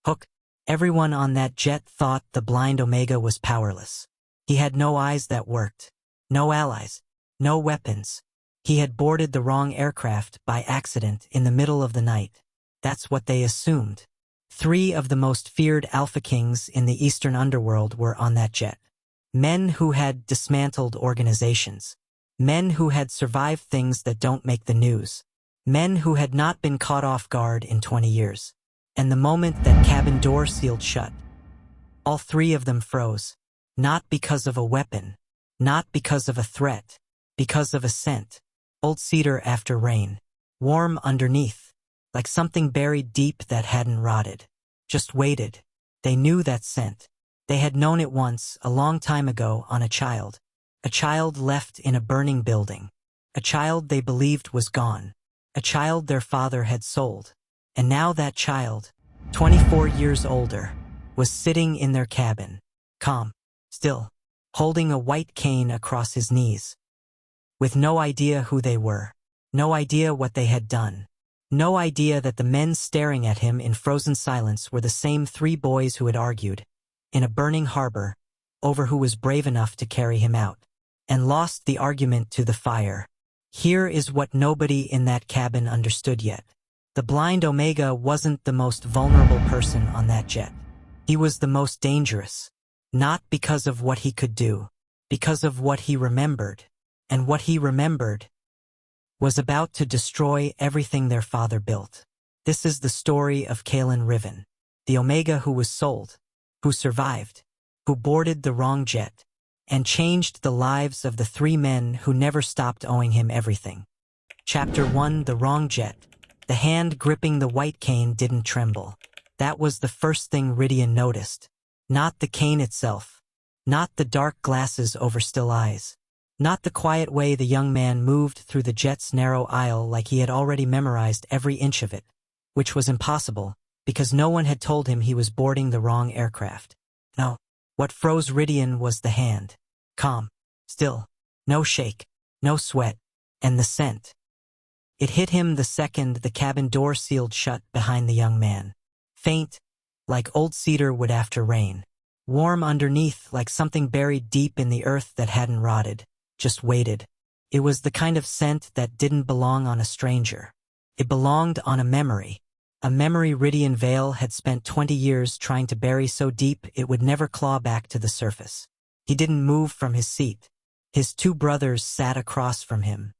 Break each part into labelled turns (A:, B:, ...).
A: Hook. Everyone on that jet thought the blind Omega was powerless. He had no eyes that worked. No allies. No weapons. He had boarded the wrong aircraft by accident in the middle of the night. That's what they assumed. 3 of the most feared Alpha Kings in the Eastern Underworld were on that jet. Men who had dismantled organizations. Men who had survived things that don't make the news. Men who had not been caught off guard in 20 years. And the moment that cabin door sealed shut, all 3 of them froze. Not because of a weapon. Not because of a threat. Because of a scent. Old cedar after rain. Warm underneath. Like something buried deep that hadn't rotted. Just waited. They knew that scent. They had known it once, a long time ago, on a child. A child left in a burning building. A child they believed was gone. A child their father had sold. And now that child, 24 years older, was sitting in their cabin, calm, still, holding a white cane across his knees. With no idea who they were. No idea what they had done. No idea that the men staring at him in frozen silence were the same 3 boys who had argued, in a burning harbor, over who was brave enough to carry him out, and lost the argument to the fire. Here is what nobody in that cabin understood yet. The blind Omega wasn't the most vulnerable person on that jet. He was the most dangerous. Not because of what he could do, because of what he remembered. And what he remembered was about to destroy everything their father built. This is the story of Caelan Riven, the Omega who was sold, who survived, who boarded the wrong jet, and changed the lives of the 3 men who never stopped owing him everything. Chapter 1: The Wrong Jet. The hand gripping the white cane didn't tremble. That was the first thing Rydian noticed. Not the cane itself. Not the dark glasses over still eyes. Not the quiet way the young man moved through the jet's narrow aisle like he had already memorized every inch of it, which was impossible, because no one had told him he was boarding the wrong aircraft. No. What froze Rydian was the hand. Calm. Still. No shake. No sweat. And the scent. It hit him the second the cabin door sealed shut behind the young man. Faint, like old cedar wood after rain. Warm underneath, like something buried deep in the earth that hadn't rotted, just waited. It was the kind of scent that didn't belong on a stranger. It belonged on a memory. A memory Rydian Vale had spent 20 years trying to bury so deep it would never claw back to the surface. He didn't move from his seat. His 2 brothers sat across from him.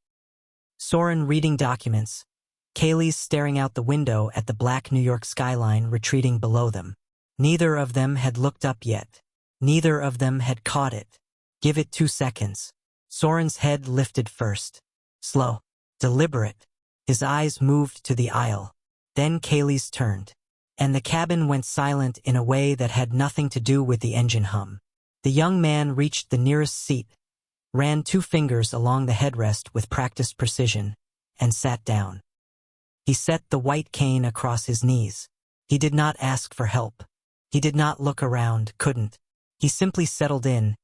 A: Soren reading documents, Kaelis staring out the window at the black New York skyline retreating below them. Neither of them had looked up yet. Neither of them had caught it. Give it 2 seconds. Soren's head lifted first. Slow. Deliberate. His eyes moved to the aisle. Then Kaelis turned. And the cabin went silent in a way that had nothing to do with the engine hum. The young man reached the nearest seat, ran 2 fingers along the headrest with practiced precision, and sat down. He set the white cane across his knees. He did not ask for help. He did not look around, couldn't. He simply settled in,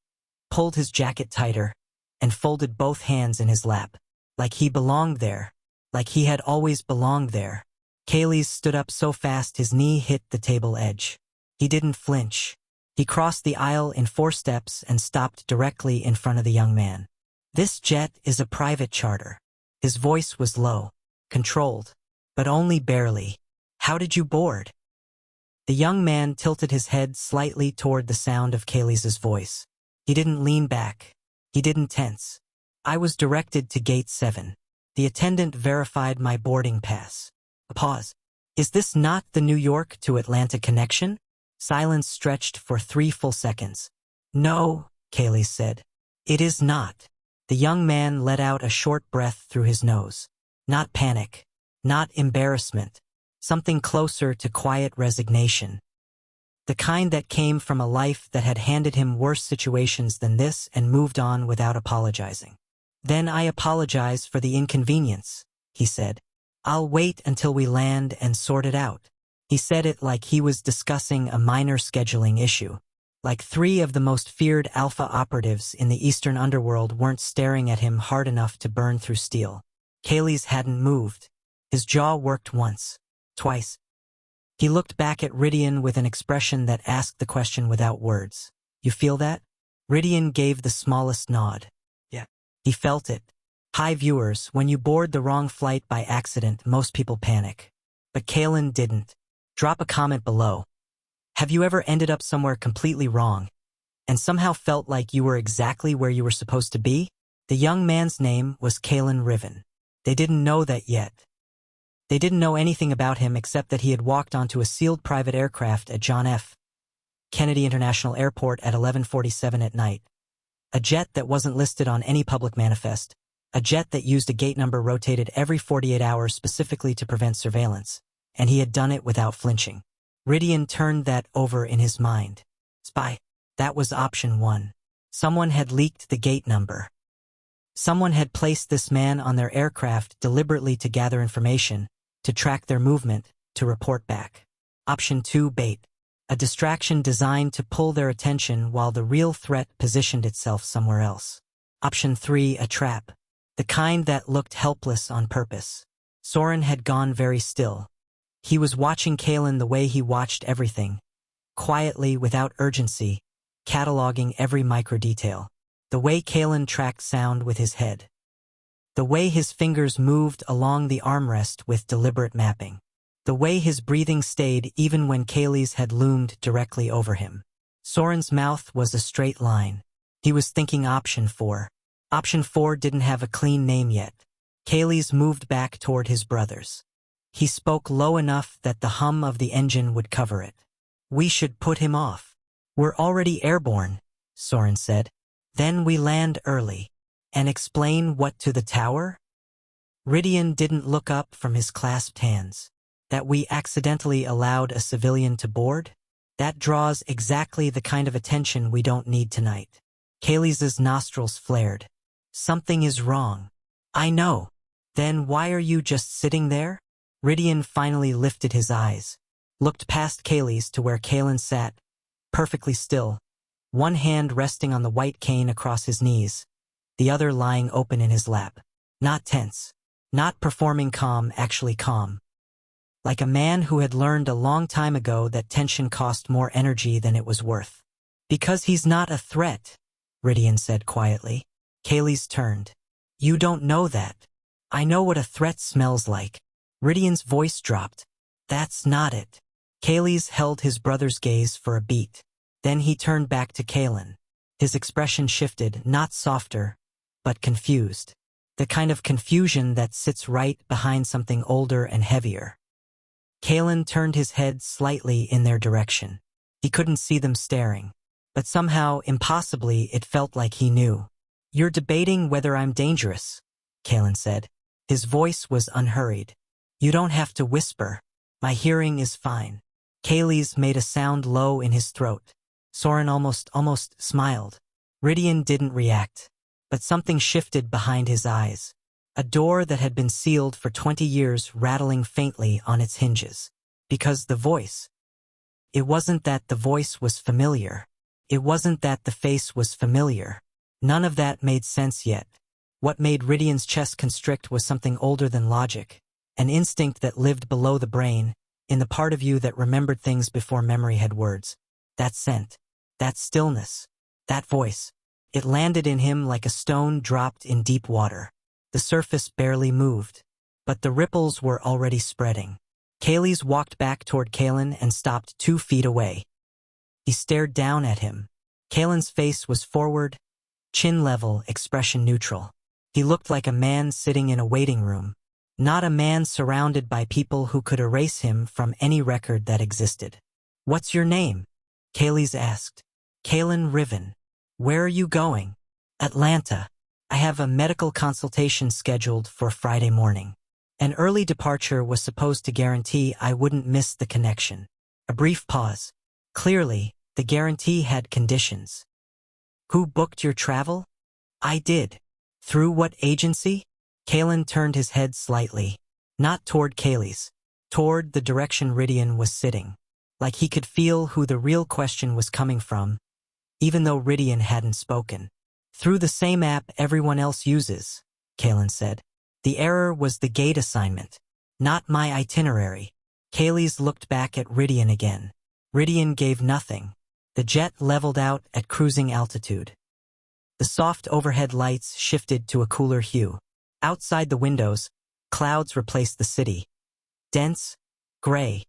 A: pulled his jacket tighter, and folded both hands in his lap. Like he belonged there. Like he had always belonged there. Kaelis stood up so fast his knee hit the table edge. He didn't flinch. He crossed the aisle in 4 steps and stopped directly in front of the young man. This jet is a private charter. His voice was low, controlled, but only barely. How did you board? The young man tilted his head slightly toward the sound of Kaelis's voice. He didn't lean back. He didn't tense. I was directed to gate 7. The attendant verified my boarding pass. A pause. Is this not the New York to Atlanta connection? Silence stretched for 3 full seconds. No, Kaelis said. It is not. The young man let out a short breath through his nose. Not panic. Not embarrassment. Something closer to quiet resignation. The kind that came from a life that had handed him worse situations than this and moved on without apologizing. Then I apologize for the inconvenience, he said. I'll wait until we land and sort it out. He said it like he was discussing a minor scheduling issue. Like 3 of the most feared alpha operatives in the Eastern Underworld weren't staring at him hard enough to burn through steel. Kaelis hadn't moved. His jaw worked once. Twice. He looked back at Rydian with an expression that asked the question without words. You feel that? Rydian gave the smallest nod. Yeah. He felt it. Hi viewers, when you board the wrong flight by accident, most people panic. But Caelan didn't. Drop a comment below. Have you ever ended up somewhere completely wrong and somehow felt like you were exactly where you were supposed to be? The young man's name was Caelan Riven. They didn't know that yet. They didn't know anything about him except that he had walked onto a sealed private aircraft at John F. Kennedy International Airport at 11:47 at night. A jet that wasn't listed on any public manifest. A jet that used a gate number rotated every 48 hours specifically to prevent surveillance. And he had done it without flinching. Rydian turned that over in his mind. Spy. That was option 1. Someone had leaked the gate number. Someone had placed this man on their aircraft deliberately to gather information, to track their movement, to report back. Option 2, bait. A distraction designed to pull their attention while the real threat positioned itself somewhere else. Option 3, a trap. The kind that looked helpless on purpose. Soren had gone very still. He was watching Caelan the way he watched everything. Quietly, without urgency, cataloging every micro-detail. The way Caelan tracked sound with his head. The way his fingers moved along the armrest with deliberate mapping. The way his breathing stayed even when Kaelis had loomed directly over him. Soren's mouth was a straight line. He was thinking option 4. Option 4 didn't have a clean name yet. Kaelis moved back toward his brothers. He spoke low enough that the hum of the engine would cover it. We should put him off. We're already airborne, Soren said. Then we land early. And explain what to the tower? Rydian didn't look up from his clasped hands. That we accidentally allowed a civilian to board? That draws exactly the kind of attention we don't need tonight. Kaelis' nostrils flared. Something is wrong. I know. Then why are you just sitting there? Rydian finally lifted his eyes, looked past Kaelis to where Caelan sat, perfectly still, one hand resting on the white cane across his knees, the other lying open in his lap. Not tense. Not performing calm, actually calm. Like a man who had learned a long time ago that tension cost more energy than it was worth. Because he's not a threat, Rydian said quietly. Kaelis turned. You don't know that. I know what a threat smells like. Rydian's voice dropped. That's not it. Kaelis held his brother's gaze for a beat. Then he turned back to Caelan. His expression shifted, not softer, but confused. The kind of confusion that sits right behind something older and heavier. Caelan turned his head slightly in their direction. He couldn't see them staring. But somehow, impossibly, it felt like he knew. You're debating whether I'm dangerous, Caelan said. His voice was unhurried. You don't have to whisper. My hearing is fine. Kaelis made a sound low in his throat. Soren almost smiled. Rydian didn't react. But something shifted behind his eyes. A door that had been sealed for 20 years rattling faintly on its hinges. Because the voice. It wasn't that the voice was familiar. It wasn't that the face was familiar. None of that made sense yet. What made Rydian's chest constrict was something older than logic. An instinct that lived below the brain, in the part of you that remembered things before memory had words. That scent. That stillness. That voice. It landed in him like a stone dropped in deep water. The surface barely moved. But the ripples were already spreading. Kaelis walked back toward Caelan and stopped 2 feet away. He stared down at him. Caelan's face was forward, chin level, expression neutral. He looked like a man sitting in a waiting room, not a man surrounded by people who could erase him from any record that existed. What's your name? Kaelis asked. Caelan Riven. Where are you going? Atlanta. I have a medical consultation scheduled for Friday morning. An early departure was supposed to guarantee I wouldn't miss the connection. A brief pause. Clearly, the guarantee had conditions. Who booked your travel? I did. Through what agency? Caelan turned his head slightly. Not toward Kaelis. Toward the direction Rydian was sitting. Like he could feel who the real question was coming from, even though Rydian hadn't spoken. Through the same app everyone else uses, Caelan said. The error was the gate assignment, not my itinerary. Kaelis looked back at Rydian again. Rydian gave nothing. The jet leveled out at cruising altitude. The soft overhead lights shifted to a cooler hue. Outside the windows, clouds replaced the city. Dense, gray,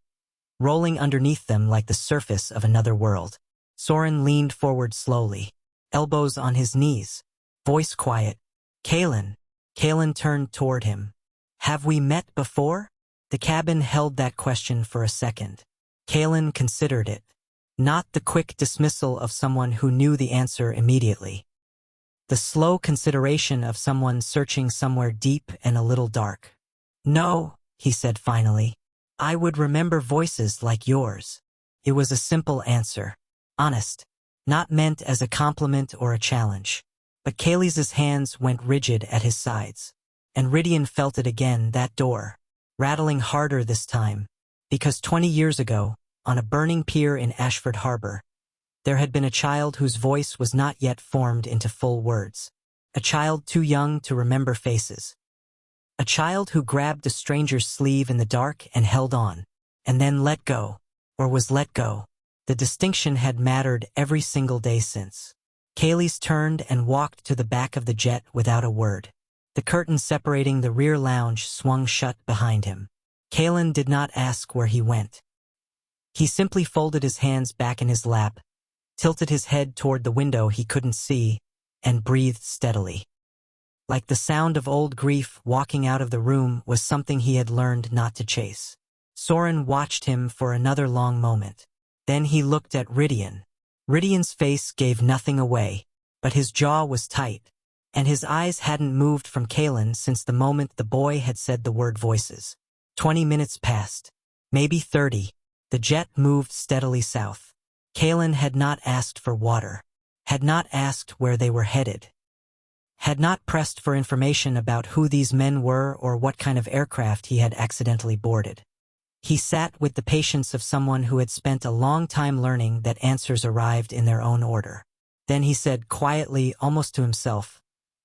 A: rolling underneath them like the surface of another world. Soren leaned forward slowly, elbows on his knees, voice quiet. Caelan. Caelan turned toward him. Have we met before? The cabin held that question for a second. Caelan considered it. Not the quick dismissal of someone who knew the answer immediately. The slow consideration of someone searching somewhere deep and a little dark. No, he said finally. I would remember voices like yours. It was a simple answer. Honest. Not meant as a compliment or a challenge. But Kaelis' hands went rigid at his sides. And Rydian felt it again, that door. Rattling harder this time, because 20 years ago, on a burning pier in Ashford Harbor, there had been a child whose voice was not yet formed into full words. A child too young to remember faces. A child who grabbed a stranger's sleeve in the dark and held on, and then let go, or was let go. The distinction had mattered every single day since. Kaelis turned and walked to the back of the jet without a word. The curtain separating the rear lounge swung shut behind him. Caelan did not ask where he went. He simply folded his hands back in his lap, tilted his head toward the window he couldn't see, and breathed steadily. Like the sound of old grief walking out of the room was something he had learned not to chase. Soren watched him for another long moment. Then he looked at Rydian. Rydian's face gave nothing away, but his jaw was tight, and his eyes hadn't moved from Caelan since the moment the boy had said the word voices. 20 minutes passed. Maybe 30. The jet moved steadily south. Caelan had not asked for water. Had not asked where they were headed. Had not pressed for information about who these men were or what kind of aircraft he had accidentally boarded. He sat with the patience of someone who had spent a long time learning that answers arrived in their own order. Then he said quietly, almost to himself,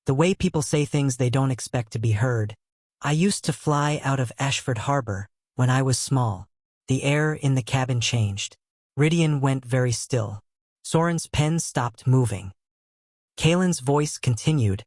A: the way people say things they don't expect to be heard. I used to fly out of Ashford Harbor when I was small. The air in the cabin changed. Rydian went very still. Soren's pen stopped moving. Caelan's voice continued,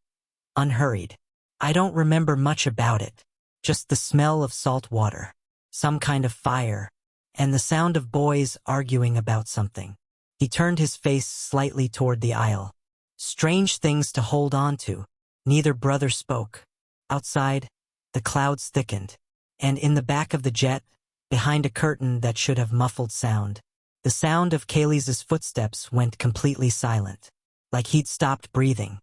A: unhurried. I don't remember much about it. Just the smell of salt water, some kind of fire, and the sound of boys arguing about something. He turned his face slightly toward the aisle. Strange things to hold on to. Neither brother spoke. Outside, the clouds thickened, and in the back of the jet, behind a curtain that should have muffled sound, the sound of Kaelis' footsteps went completely silent, like he'd stopped breathing.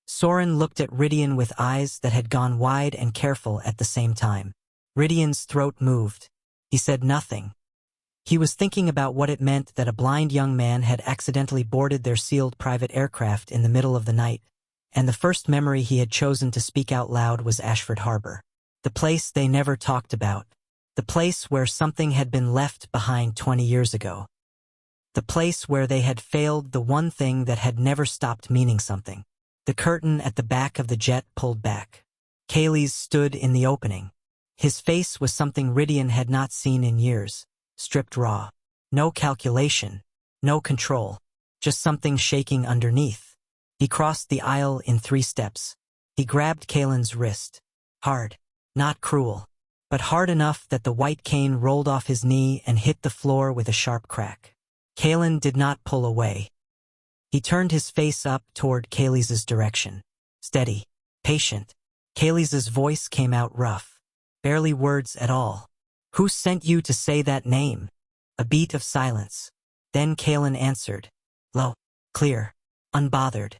A: Soren looked at Rydian with eyes that had gone wide and careful at the same time. Rydian's throat moved. He said nothing. He was thinking about what it meant that a blind young man had accidentally boarded their sealed private aircraft in the middle of the night, and the first memory he had chosen to speak out loud was Ashford Harbor. The place they never talked about. The place where something had been left behind 20 years ago. The place where they had failed the one thing that had never stopped meaning something. The curtain at the back of the jet pulled back. Kaelis stood in the opening. His face was something Rydian had not seen in years, stripped raw. No calculation, no control, just something shaking underneath. He crossed the aisle in 3 steps. He grabbed Caelan's wrist. Hard, not cruel, but hard enough that the white cane rolled off his knee and hit the floor with a sharp crack. Caelan did not pull away. He turned his face up toward Kaelis' direction. Steady, patient. Kaelis' voice came out rough. Barely words at all. Who sent you to say that name? A beat of silence. Then Caelan answered. Low, clear, unbothered.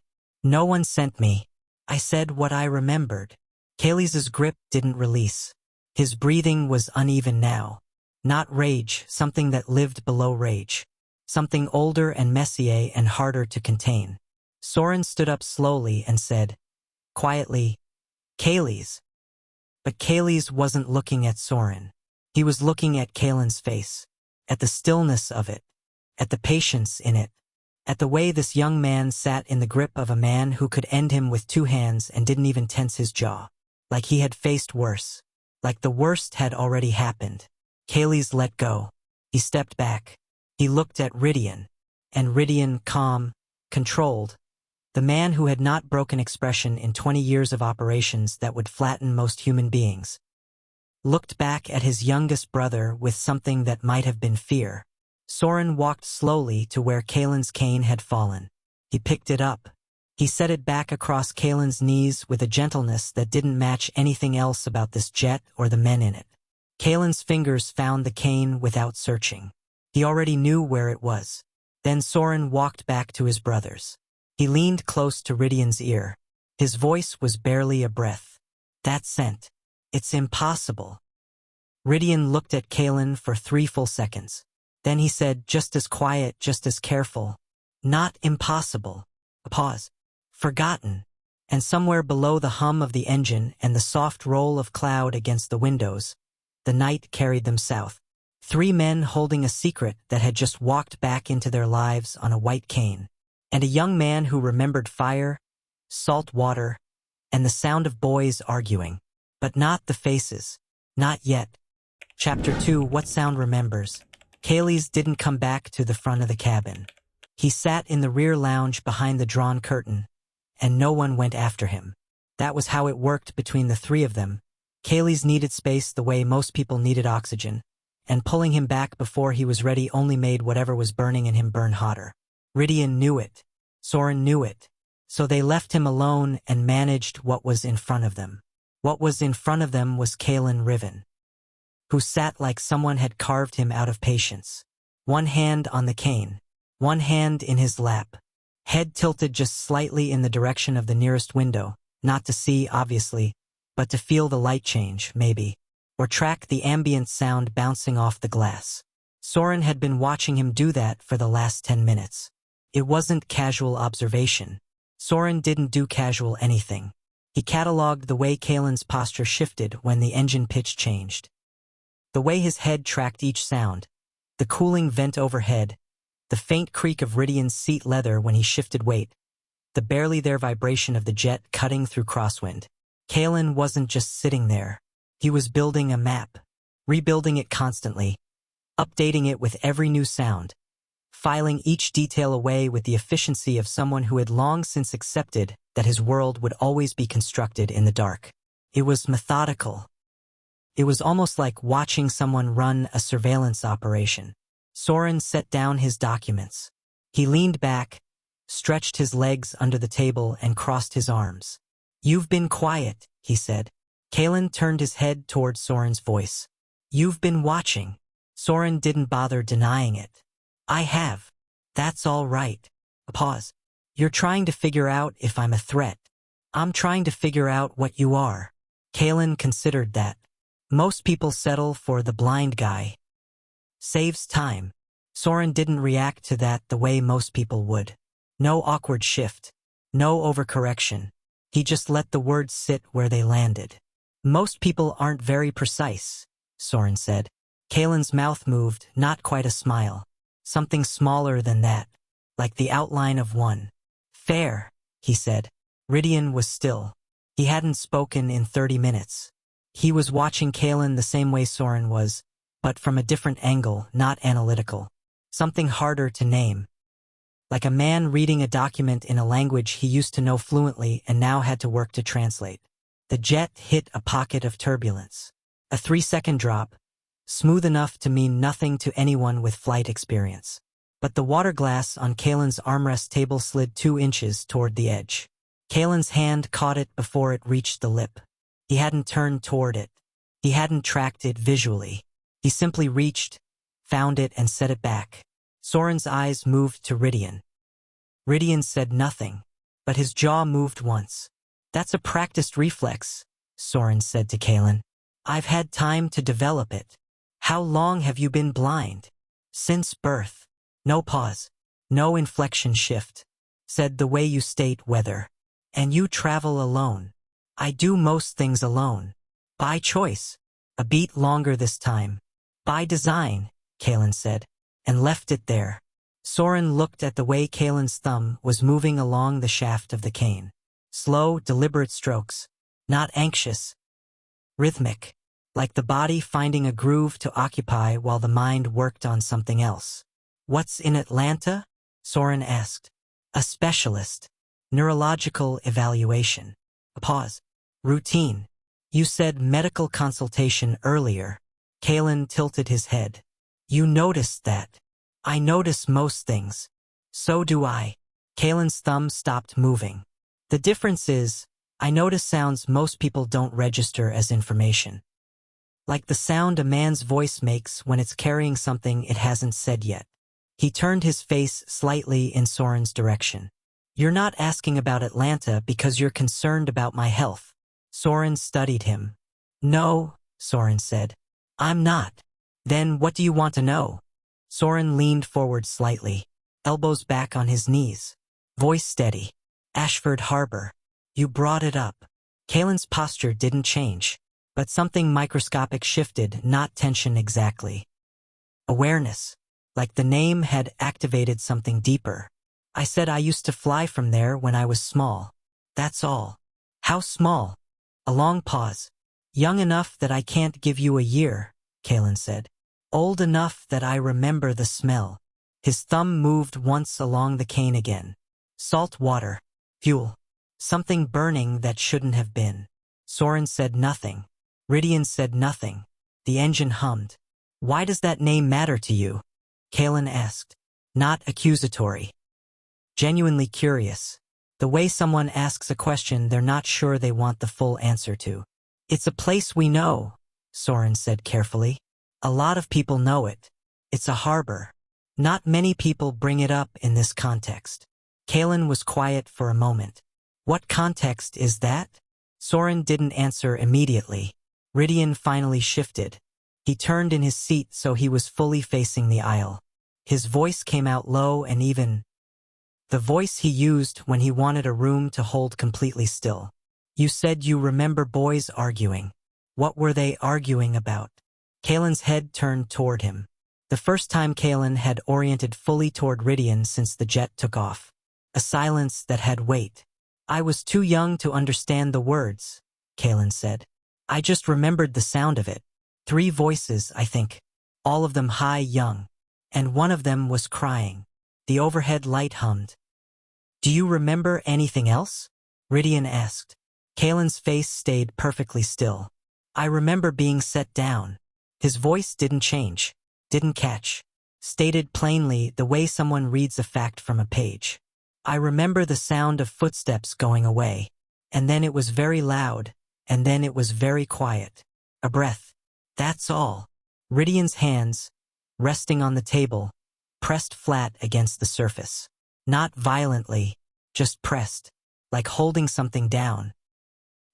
A: No one sent me. I said what I remembered. Kaelis' grip didn't release. His breathing was uneven now. Not rage, something that lived below rage. Something older and messier and harder to contain. Soren stood up slowly and said, quietly, Kaelis. But Kaelis wasn't looking at Soren. He was looking at Caelan's face, at the stillness of it, at the patience in it, at the way this young man sat in the grip of a man who could end him with 2 hands and didn't even tense his jaw, like he had faced worse, like the worst had already happened. Kaelis let go. He stepped back. He looked at Rydian. And Rydian, calm, controlled, the man who had not broken expression in 20 years of operations that would flatten most human beings, looked back at his youngest brother with something that might have been fear. Soren walked slowly to where Caelan's cane had fallen. He picked it up. He set it back across Caelan's knees with a gentleness that didn't match anything else about this jet or the men in it. Caelan's fingers found the cane without searching. He already knew where it was. Then Soren walked back to his brothers. He leaned close to Rydian's ear. His voice was barely a breath. That scent. It's impossible. Rydian looked at Caelan for 3 full seconds. Then he said, just as quiet, just as careful. Not impossible. A pause. Forgotten. And somewhere below the hum of the engine and the soft roll of cloud against the windows, the night carried them south. 3 men holding a secret that had just walked back into their lives on a white cane. And a young man who remembered fire, salt water, and the sound of boys arguing. But not the faces. Not yet. Chapter 2, What Sound Remembers. Kaelis didn't come back to the front of the cabin. He sat in the rear lounge behind the drawn curtain, and no one went after him. That was how it worked between the 3 of them. Kaelis needed space the way most people needed oxygen, and pulling him back before he was ready only made whatever was burning in him burn hotter. Rydian knew it. Soren knew it. So they left him alone and managed what was in front of them. What was in front of them was Caelan Riven, who sat like someone had carved him out of patience. One hand on the cane, one hand in his lap, head tilted just slightly in the direction of the nearest window, not to see, obviously, but to feel the light change, maybe, or track the ambient sound bouncing off the glass. Soren had been watching him do that for the last 10 minutes. It wasn't casual observation. Soren didn't do casual anything. He catalogued the way Caelan's posture shifted when the engine pitch changed. The way his head tracked each sound, the cooling vent overhead, the faint creak of Rydian's seat leather when he shifted weight, the barely there vibration of the jet cutting through crosswind. Caelan wasn't just sitting there. He was building a map, rebuilding it constantly, updating it with every new sound, filing each detail away with the efficiency of someone who had long since accepted that his world would always be constructed in the dark. It was methodical. It was almost like watching someone run a surveillance operation. Soren set down his documents. He leaned back, stretched his legs under the table, and crossed his arms. "You've been quiet," he said. Caelan turned his head toward Soren's voice. "You've been watching." Soren didn't bother denying it. "I have. That's all right." A pause. "You're trying to figure out if I'm a threat. I'm trying to figure out what you are." Caelan considered that. Most people settle for the blind guy. Saves time. Soren didn't react to that the way most people would. No awkward shift. No overcorrection. He just let the words sit where they landed. "Most people aren't very precise," Soren said. Caelan's mouth moved, not quite a smile. Something smaller than that, like the outline of one. "Fair," he said. Rydian was still. He hadn't spoken in 30 minutes. He was watching Caelan the same way Soren was, but from a different angle, not analytical. Something harder to name. Like a man reading a document in a language he used to know fluently and now had to work to translate. The jet hit a pocket of turbulence. A 3-second drop, smooth enough to mean nothing to anyone with flight experience. But the water glass on Caelan's armrest table slid 2 inches toward the edge. Caelan's hand caught it before it reached the lip. He hadn't turned toward it. He hadn't tracked it visually. He simply reached, found it, and set it back. Soren's eyes moved to Rydian. Rydian said nothing, but his jaw moved once. "That's a practiced reflex," Soren said to Caelan. "I've had time to develop it." "How long have you been blind?" "Since birth." No pause. No inflection shift. "Said the way you state weather. And you travel alone." "I do most things alone. By choice." A beat longer this time. "By design," Caelan said, and left it there. Soren looked at the way Caelan's thumb was moving along the shaft of the cane. Slow, deliberate strokes. Not anxious. Rhythmic. like the body finding a groove to occupy while the mind worked on something else. What's in Atlanta? Soren asked. A specialist. Neurological evaluation. A pause. Routine. You said medical consultation earlier. Caelan tilted his head. You noticed that. I notice most things. So do I. Caelan's thumb stopped moving. The difference is, I notice sounds most people don't register as information. Like the sound a man's voice makes when it's carrying something it hasn't said yet. He turned his face slightly in Soren's direction. You're not asking about Atlanta because you're concerned about my health. Soren studied him. No, Soren said. I'm not. Then what do you want to know? Soren leaned forward slightly, elbows back on his knees. Voice steady. Ashford Harbor. You brought it up. Caelan's posture didn't change, but something microscopic shifted, not tension exactly. Awareness. Like the name had activated something deeper. I said I used to fly from there when I was small. That's all. How small? A long pause. Young enough that I can't give you a year, Caelan said. Old enough that I remember the smell. His thumb moved once along the cane again. Salt water. Fuel. Something burning that shouldn't have been. Soren said nothing. Rydian said nothing. The engine hummed. Why does that name matter to you? Caelan asked. Not accusatory. Genuinely curious. The way someone asks a question they're not sure they want the full answer to. It's a place we know, Soren said carefully. A lot of people know it. It's a harbor. Not many people bring it up in this context. Caelan was quiet for a moment. What context is that? Soren didn't answer immediately. Rydian finally shifted. He turned in his seat so he was fully facing the aisle. His voice came out low and even. The voice he used when he wanted a room to hold completely still. You said you remember boys arguing. What were they arguing about? Caelan's head turned toward him. The first time Caelan had oriented fully toward Rydian since the jet took off. A silence that had weight. I was too young to understand the words, Caelan said. I just remembered the sound of it. 3 voices, I think. All of them high young. And one of them was crying. The overhead light hummed. Do you remember anything else? Rydian asked. Caelan's face stayed perfectly still. I remember being set down. His voice didn't change, didn't catch. Stated plainly the way someone reads a fact from a page. I remember the sound of footsteps going away. And then it was very loud, and then it was very quiet. A breath. That's all. Rydian's hands, resting on the table, pressed flat against the surface. Not violently, just pressed, like holding something down.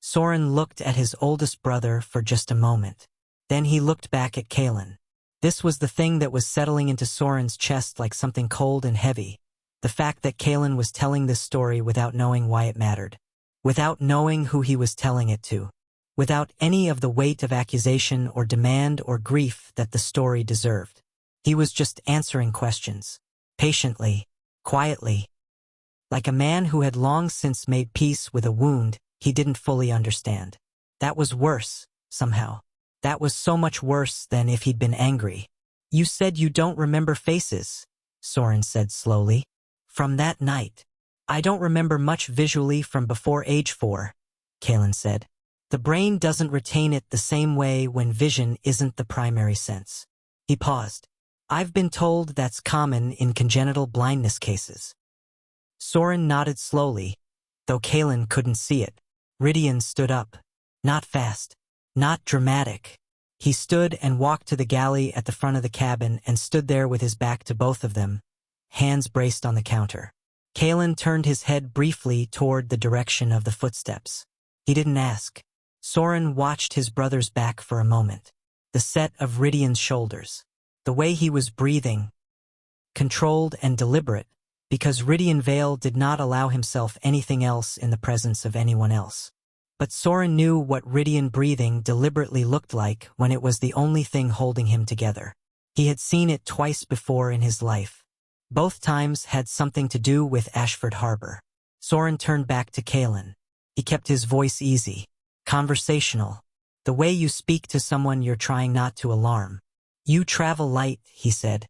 A: Soren looked at his oldest brother for just a moment. Then he looked back at Caelan. This was the thing that was settling into Soren's chest like something cold and heavy. The fact that Caelan was telling this story without knowing why it mattered. Without knowing who he was telling it to. Without any of the weight of accusation or demand or grief that the story deserved. He was just answering questions. Patiently. Quietly. Like a man who had long since made peace with a wound he didn't fully understand. That was worse, somehow. That was so much worse than if he'd been angry. You said you don't remember faces, Soren said slowly. From that night. I don't remember much visually from before age 4, Caelan said. The brain doesn't retain it the same way when vision isn't the primary sense. He paused. I've been told that's common in congenital blindness cases. Soren nodded slowly, though Caelan couldn't see it. Rydian stood up. Not fast. Not dramatic. He stood and walked to the galley at the front of the cabin and stood there with his back to both of them, hands braced on the counter. Caelan turned his head briefly toward the direction of the footsteps. He didn't ask. Soren watched his brother's back for a moment. The set of Rydian's shoulders. The way he was breathing. Controlled and deliberate, because Rydian Vale did not allow himself anything else in the presence of anyone else. But Soren knew what Rydian breathing deliberately looked like when it was the only thing holding him together. He had seen it twice before in his life. Both times had something to do with Ashford Harbor. Soren turned back to Caelan. He kept his voice easy, conversational. The way you speak to someone you're trying not to alarm. You travel light, he said.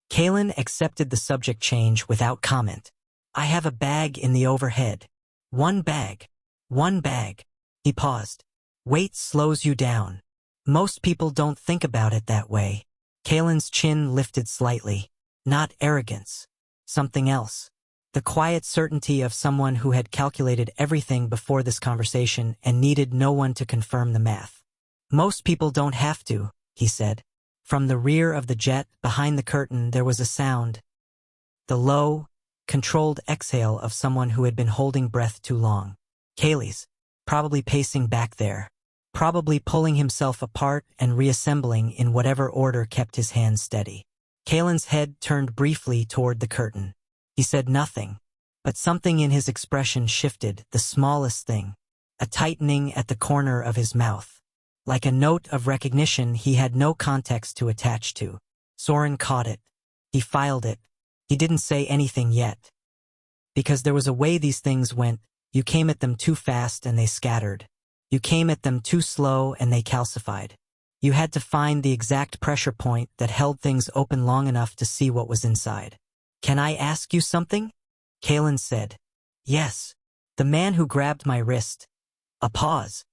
A: Caelan accepted the subject change without comment. I have a bag in the overhead. One bag. One bag. He paused. Weight slows you down. Most people don't think about it that way. Caelan's chin lifted slightly. Not arrogance. Something else. The quiet certainty of someone who had calculated everything before this conversation and needed no one to confirm the math. Most people don't have to, he said. From the rear of the jet, behind the curtain, there was a sound. The low, controlled exhale of someone who had been holding breath too long. Kaelis, probably pacing back there. Probably pulling himself apart and reassembling in whatever order kept his hands steady. Caelan's head turned briefly toward the curtain. He said nothing, but something in his expression shifted, the smallest thing. A tightening at the corner of his mouth. Like a note of recognition he had no context to attach to. Soren caught it. He filed it. He didn't say anything yet. Because there was a way these things went. You came at them too fast and they scattered. You came at them too slow and they calcified. You had to find the exact pressure point that held things open long enough to see what was inside. Can I ask you something? Caelan said. Yes. The man who grabbed my wrist. A pause.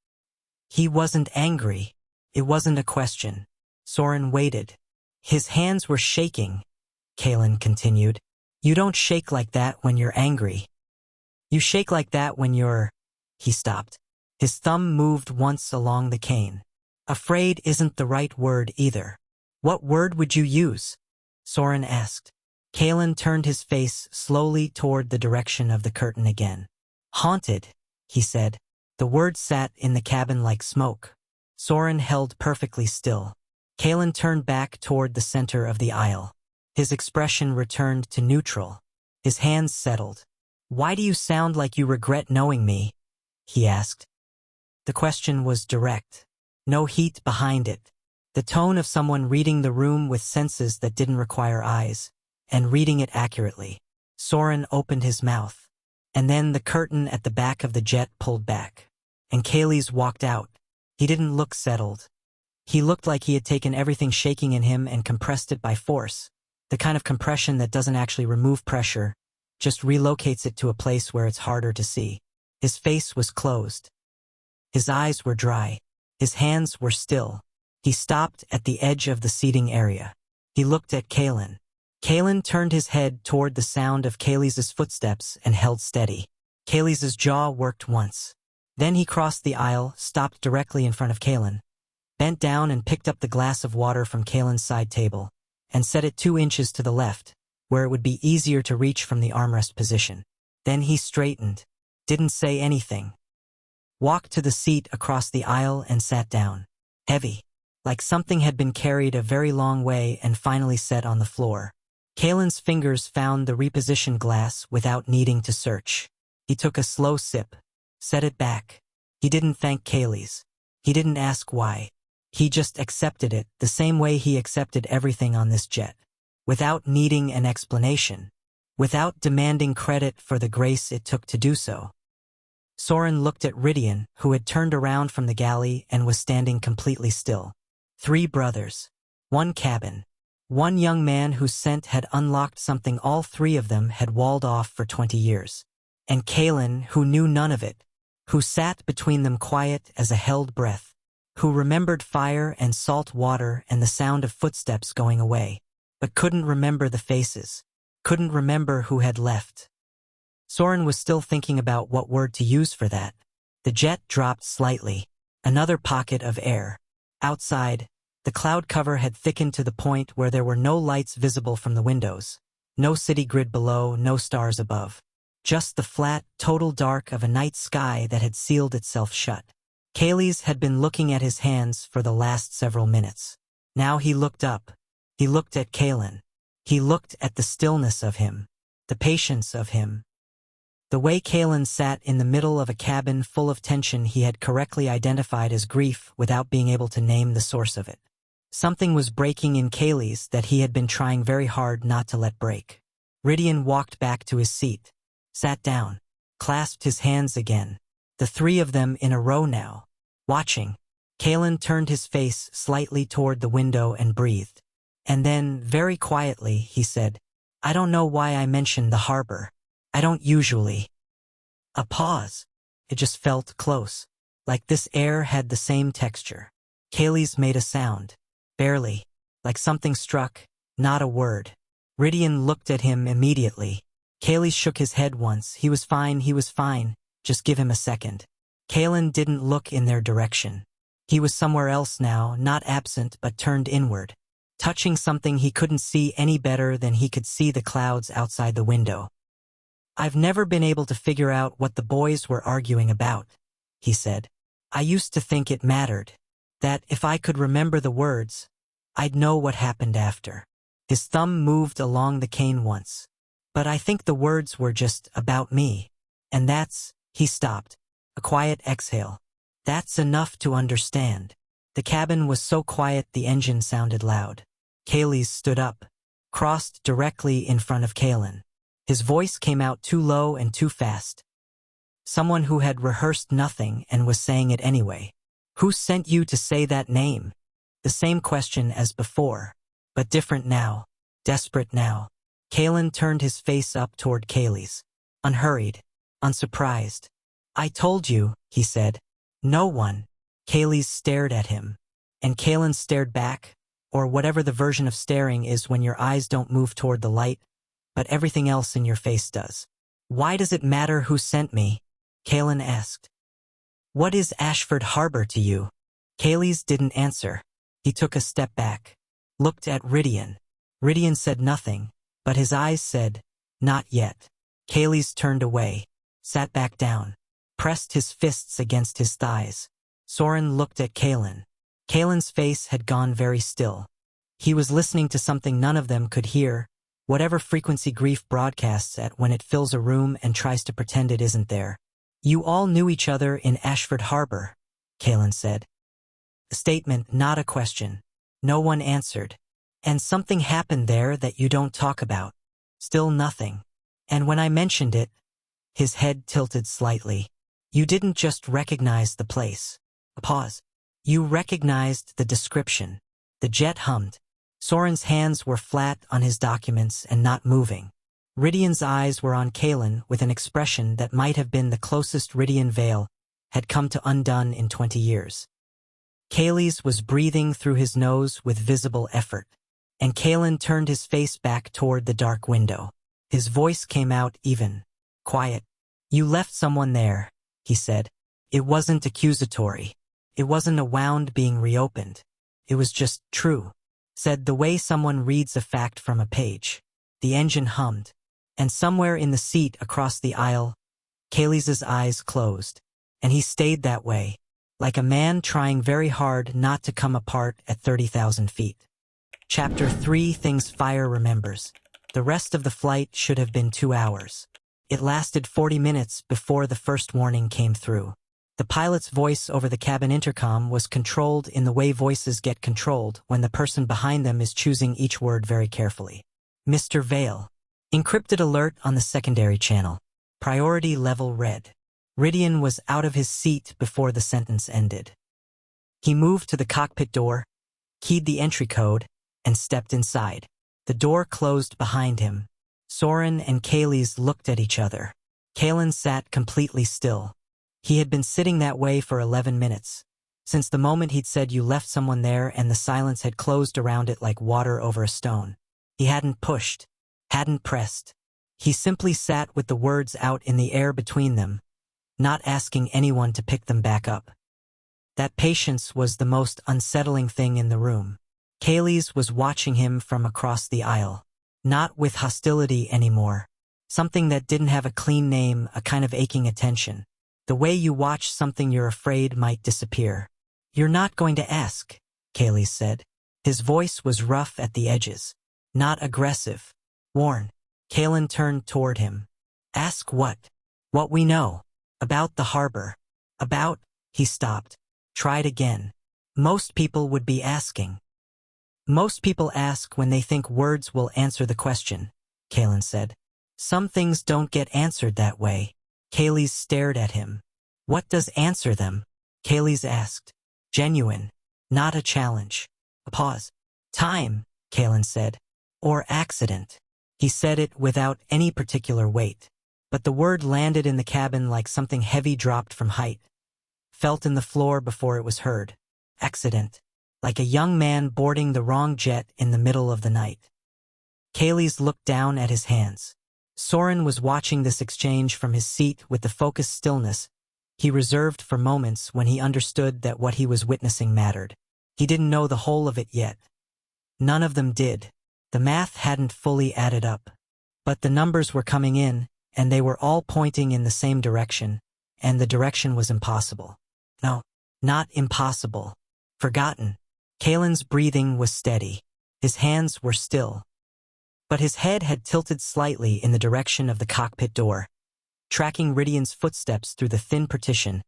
A: He wasn't angry. It wasn't a question. Soren waited. His hands were shaking. Caelan continued. You don't shake like that when you're angry. You shake like that when you're... He stopped. His thumb moved once along the cane. Afraid isn't the right word either. What word would you use? Soren asked. Caelan turned his face slowly toward the direction of the curtain again. Haunted, he said. The word sat in the cabin like smoke. Soren held perfectly still. Caelan turned back toward the center of the aisle. His expression returned to neutral. His hands settled. Why do you sound like you regret knowing me? He asked. The question was direct. No heat behind it. The tone of someone reading the room with senses that didn't require eyes, and reading it accurately. Soren opened his mouth. And then the curtain at the back of the jet pulled back. And Kaelis walked out. He didn't look settled. He looked like he had taken everything shaking in him and compressed it by force. The kind of compression that doesn't actually remove pressure, just relocates it to a place where it's harder to see. His face was closed. His eyes were dry. His hands were still. He stopped at the edge of the seating area. He looked at Caelan. Caelan turned his head toward the sound of Kaelis' footsteps and held steady. Kaelis' jaw worked once. Then he crossed the aisle, stopped directly in front of Caelan, bent down and picked up the glass of water from Caelan's side table, and set it 2 inches to the left, where it would be easier to reach from the armrest position. Then he straightened, didn't say anything. Walked to the seat across the aisle and sat down. Heavy, like something had been carried a very long way and finally set on the floor. Caelan's fingers found the repositioned glass without needing to search. He took a slow sip, set it back. He didn't thank Kaelis. He didn't ask why. He just accepted it the same way he accepted everything on this jet. Without needing an explanation. Without demanding credit for the grace it took to do so. Soren looked at Rydian, who had turned around from the galley and was standing completely still. 3 brothers. 1 cabin. 1 young man whose scent had unlocked something all 3 of them had walled off for 20 years. And Caelan, who knew none of it. Who sat between them quiet as a held breath. Who remembered fire and salt water and the sound of footsteps going away. But couldn't remember the faces. Couldn't remember who had left. Soren was still thinking about what word to use for that. The jet dropped slightly. Another pocket of air. Outside, the cloud cover had thickened to the point where there were no lights visible from the windows. No city grid below, no stars above. Just the flat, total dark of a night sky that had sealed itself shut. Kaelis had been looking at his hands for the last several minutes. Now he looked up. He looked at Caelan. He looked at the stillness of him. The patience of him. The way Caelan sat in the middle of a cabin full of tension he had correctly identified as grief without being able to name the source of it. Something was breaking in Kaelis that he had been trying very hard not to let break. Rydian walked back to his seat, sat down, clasped his hands again. The 3 of them in a row now, watching. Caelan turned his face slightly toward the window and breathed. And then, very quietly, he said, I don't know why I mentioned the harbor. I don't usually. A pause. It just felt close. Like this air had the same texture. Kaelis made a sound. Barely. Like something struck, not a word. Rydian looked at him immediately. Kaelis shook his head once. He was fine, just give him a second. Caelan didn't look in their direction. He was somewhere else now, not absent but turned inward, touching something he couldn't see any better than he could see the clouds outside the window. I've never been able to figure out what the boys were arguing about, he said. I used to think it mattered, that if I could remember the words, I'd know what happened after. His thumb moved along the cane once. But I think the words were just about me. And he stopped. A quiet exhale. That's enough to understand. The cabin was so quiet the engine sounded loud. Kaelis stood up, crossed directly in front of Caelan. His voice came out too low and too fast. Someone who had rehearsed nothing and was saying it anyway. Who sent you to say that name? The same question as before, but different now, desperate now. Caelan turned his face up toward Kaelis, unhurried, unsurprised. I told you, he said. No one. Kaelis stared at him, and Caelan stared back, or whatever the version of staring is when your eyes don't move toward the light, but everything else in your face does. Why does it matter who sent me? Caelan asked. What is Ashford Harbor to you? Kaelis didn't answer. He took a step back, looked at Rydian. Rydian said nothing, but his eyes said, not yet. Kaelis turned away, sat back down, pressed his fists against his thighs. Soren looked at Caelan. Caelan's face had gone very still. He was listening to something none of them could hear, whatever frequency grief broadcasts at when it fills a room and tries to pretend it isn't there. You all knew each other in Ashford Harbor, Caelan said. A statement, not a question. No one answered. And something happened there that you don't talk about. Still nothing. And when I mentioned it, his head tilted slightly. You didn't just recognize the place. A pause. You recognized the description. The jet hummed. Soren's hands were flat on his documents and not moving. Rydian's eyes were on Caelan with an expression that might have been the closest Rydian Vale had come to undone in 20 years. Kaelis was breathing through his nose with visible effort, and Caelan turned his face back toward the dark window. His voice came out even, quiet. You left someone there, he said. It wasn't accusatory. It wasn't a wound being reopened. It was just true. Said the way someone reads a fact from a page. The engine hummed, and somewhere in the seat across the aisle, Kaelis's eyes closed, and he stayed that way, like a man trying very hard not to come apart at 30,000 feet. Chapter 3 Things Fire Remembers. The rest of the flight should have been 2 hours. It lasted 40 minutes before the first warning came through. The pilot's voice over the cabin intercom was controlled in the way voices get controlled when the person behind them is choosing each word very carefully. Mr. Vale. Encrypted alert on the secondary channel. Priority level red. Rydian was out of his seat before the sentence ended. He moved to the cockpit door, keyed the entry code, and stepped inside. The door closed behind him. Soren and Kaelis looked at each other. Caelan sat completely still. He had been sitting that way for 11 minutes, since the moment he'd said you left someone there and the silence had closed around it like water over a stone. He hadn't pushed, hadn't pressed. He simply sat with the words out in the air between them, not asking anyone to pick them back up. That patience was the most unsettling thing in the room. Kaelis was watching him from across the aisle, not with hostility anymore, something that didn't have a clean name, a kind of aching attention. The way you watch something you're afraid might disappear. You're not going to ask, Kaelis said. His voice was rough at the edges, not aggressive. Worn. Caelan turned toward him. Ask what? What we know. About the harbor. About, he stopped. Tried again. Most people would be asking. Most people ask when they think words will answer the question, Caelan said. Some things don't get answered that way. Kaelis stared at him. What does answer them? Kaelis asked. Genuine. Not a challenge. A pause. Time, Caelan said. Or accident. He said it without any particular weight. But the word landed in the cabin like something heavy dropped from height. Felt in the floor before it was heard. Accident. Like a young man boarding the wrong jet in the middle of the night. Kaelis looked down at his hands. Soren was watching this exchange from his seat with the focused stillness he reserved for moments when he understood that what he was witnessing mattered. He didn't know the whole of it yet. None of them did. The math hadn't fully added up. But the numbers were coming in, and they were all pointing in the same direction, and the direction was impossible. No, not impossible. Forgotten. Caelan's breathing was steady. His hands were still. But his head had tilted slightly in the direction of the cockpit door, tracking Rydian's footsteps through the thin partition,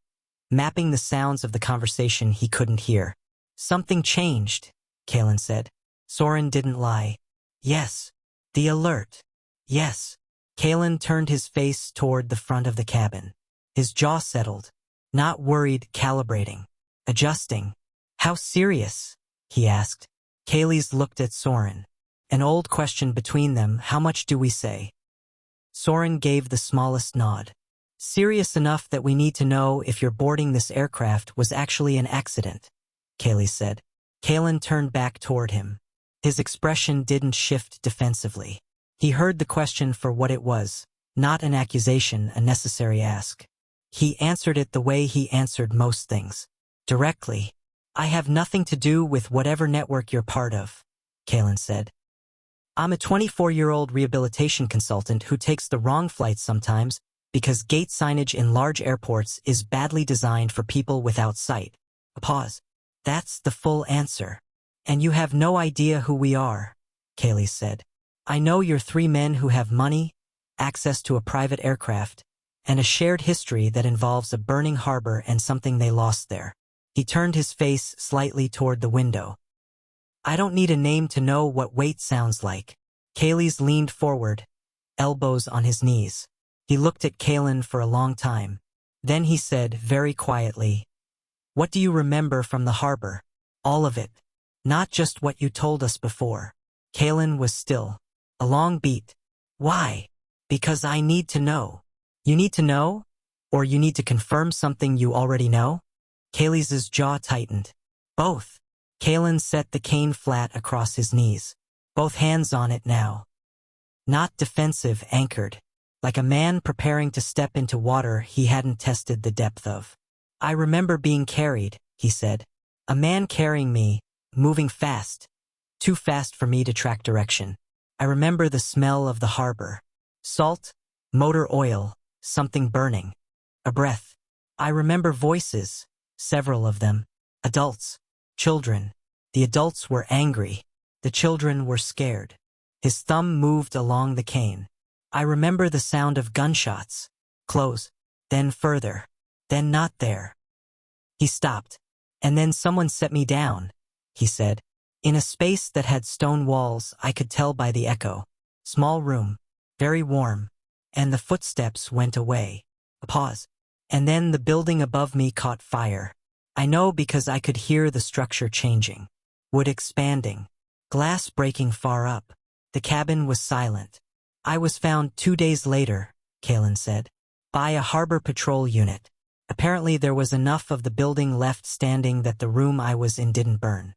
A: mapping the sounds of the conversation he couldn't hear. Something changed, Caelan said. Soren didn't lie. Yes. The alert. Yes. Caelan turned his face toward the front of the cabin. His jaw settled. Not worried, calibrating. Adjusting. How serious? He asked. Kaelis looked at Soren. An old question between them, how much do we say? Soren gave the smallest nod. Serious enough that we need to know if your boarding this aircraft was actually an accident, Kaelis said. Caelan turned back toward him. His expression didn't shift defensively. He heard the question for what it was, not an accusation, a necessary ask. He answered it the way he answered most things. Directly. I have nothing to do with whatever network you're part of, Caelan said. I'm a 24-year-old rehabilitation consultant who takes the wrong flights sometimes because gate signage in large airports is badly designed for people without sight. A pause. That's the full answer. And you have no idea who we are, Kaelis said. I know you're three men who have money, access to a private aircraft, and a shared history that involves a burning harbor and something they lost there. He turned his face slightly toward the window. I don't need a name to know what wait sounds like. Kaelis leaned forward, elbows on his knees. He looked at Caelan for a long time. Then he said very quietly, What do you remember from the harbor? All of it. Not just what you told us before. Caelan was still. A long beat. Why? Because I need to know. You need to know? Or you need to confirm something you already know? Kaelis's jaw tightened. Both. Caelan set the cane flat across his knees. Both hands on it now. Not defensive, anchored. Like a man preparing to step into water he hadn't tested the depth of. I remember being carried, he said. A man carrying me, moving fast. Too fast for me to track direction. I remember the smell of the harbor. Salt, motor oil, something burning. A breath. I remember voices, several of them. Adults. Children. The adults were angry. The children were scared. His thumb moved along the cane. I remember the sound of gunshots. Close. Then further. Then not there. He stopped. And then someone set me down, he said. In a space that had stone walls, I could tell by the echo. Small room. Very warm. And the footsteps went away. A pause. And then the building above me caught fire. I know because I could hear the structure changing. Wood expanding. Glass breaking far up. The cabin was silent. I was found 2 days later, Caelan said. By a harbor patrol unit. Apparently there was enough of the building left standing that the room I was in didn't burn.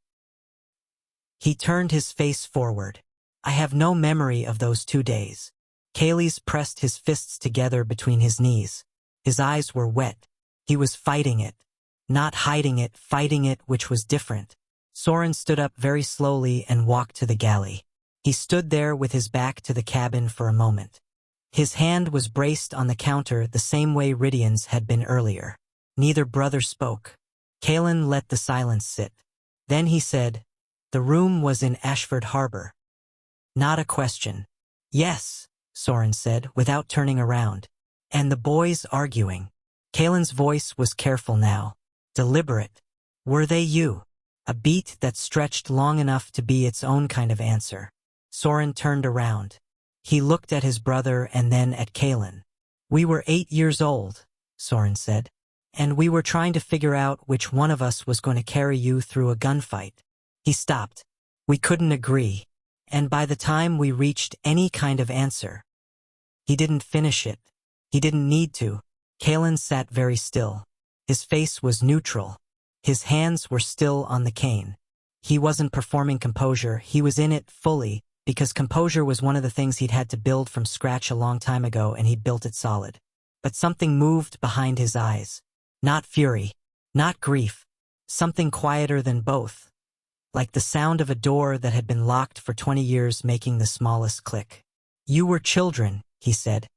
A: He turned his face forward. I have no memory of those 2 days. Kaelis pressed his fists together between his knees. His eyes were wet. He was fighting it. Not hiding it, fighting it, which was different. Soren stood up very slowly and walked to the galley. He stood there with his back to the cabin for a moment. His hand was braced on the counter the same way Rydian's had been earlier. Neither brother spoke. Caelan let the silence sit. Then he said, The room was in Ashford Harbor. Not a question. Yes, Soren said, without turning around. And the boys arguing. Caelan's voice was careful now. Deliberate. Were they you? A beat that stretched long enough to be its own kind of answer. Soren turned around. He looked at his brother and then at Caelan. We were 8 years old, Soren said. And we were trying to figure out which one of us was going to carry you through a gunfight. He stopped. We couldn't agree. And by the time we reached any kind of answer, he didn't finish it. He didn't need to. Caelan sat very still. His face was neutral. His hands were still on the cane. He wasn't performing composure, he was in it fully, because composure was one of the things he'd had to build from scratch a long time ago, and he'd built it solid. But something moved behind his eyes. Not fury, not grief, something quieter than both. Like the sound of a door that had been locked for 20 years making the smallest click. You were children, he said.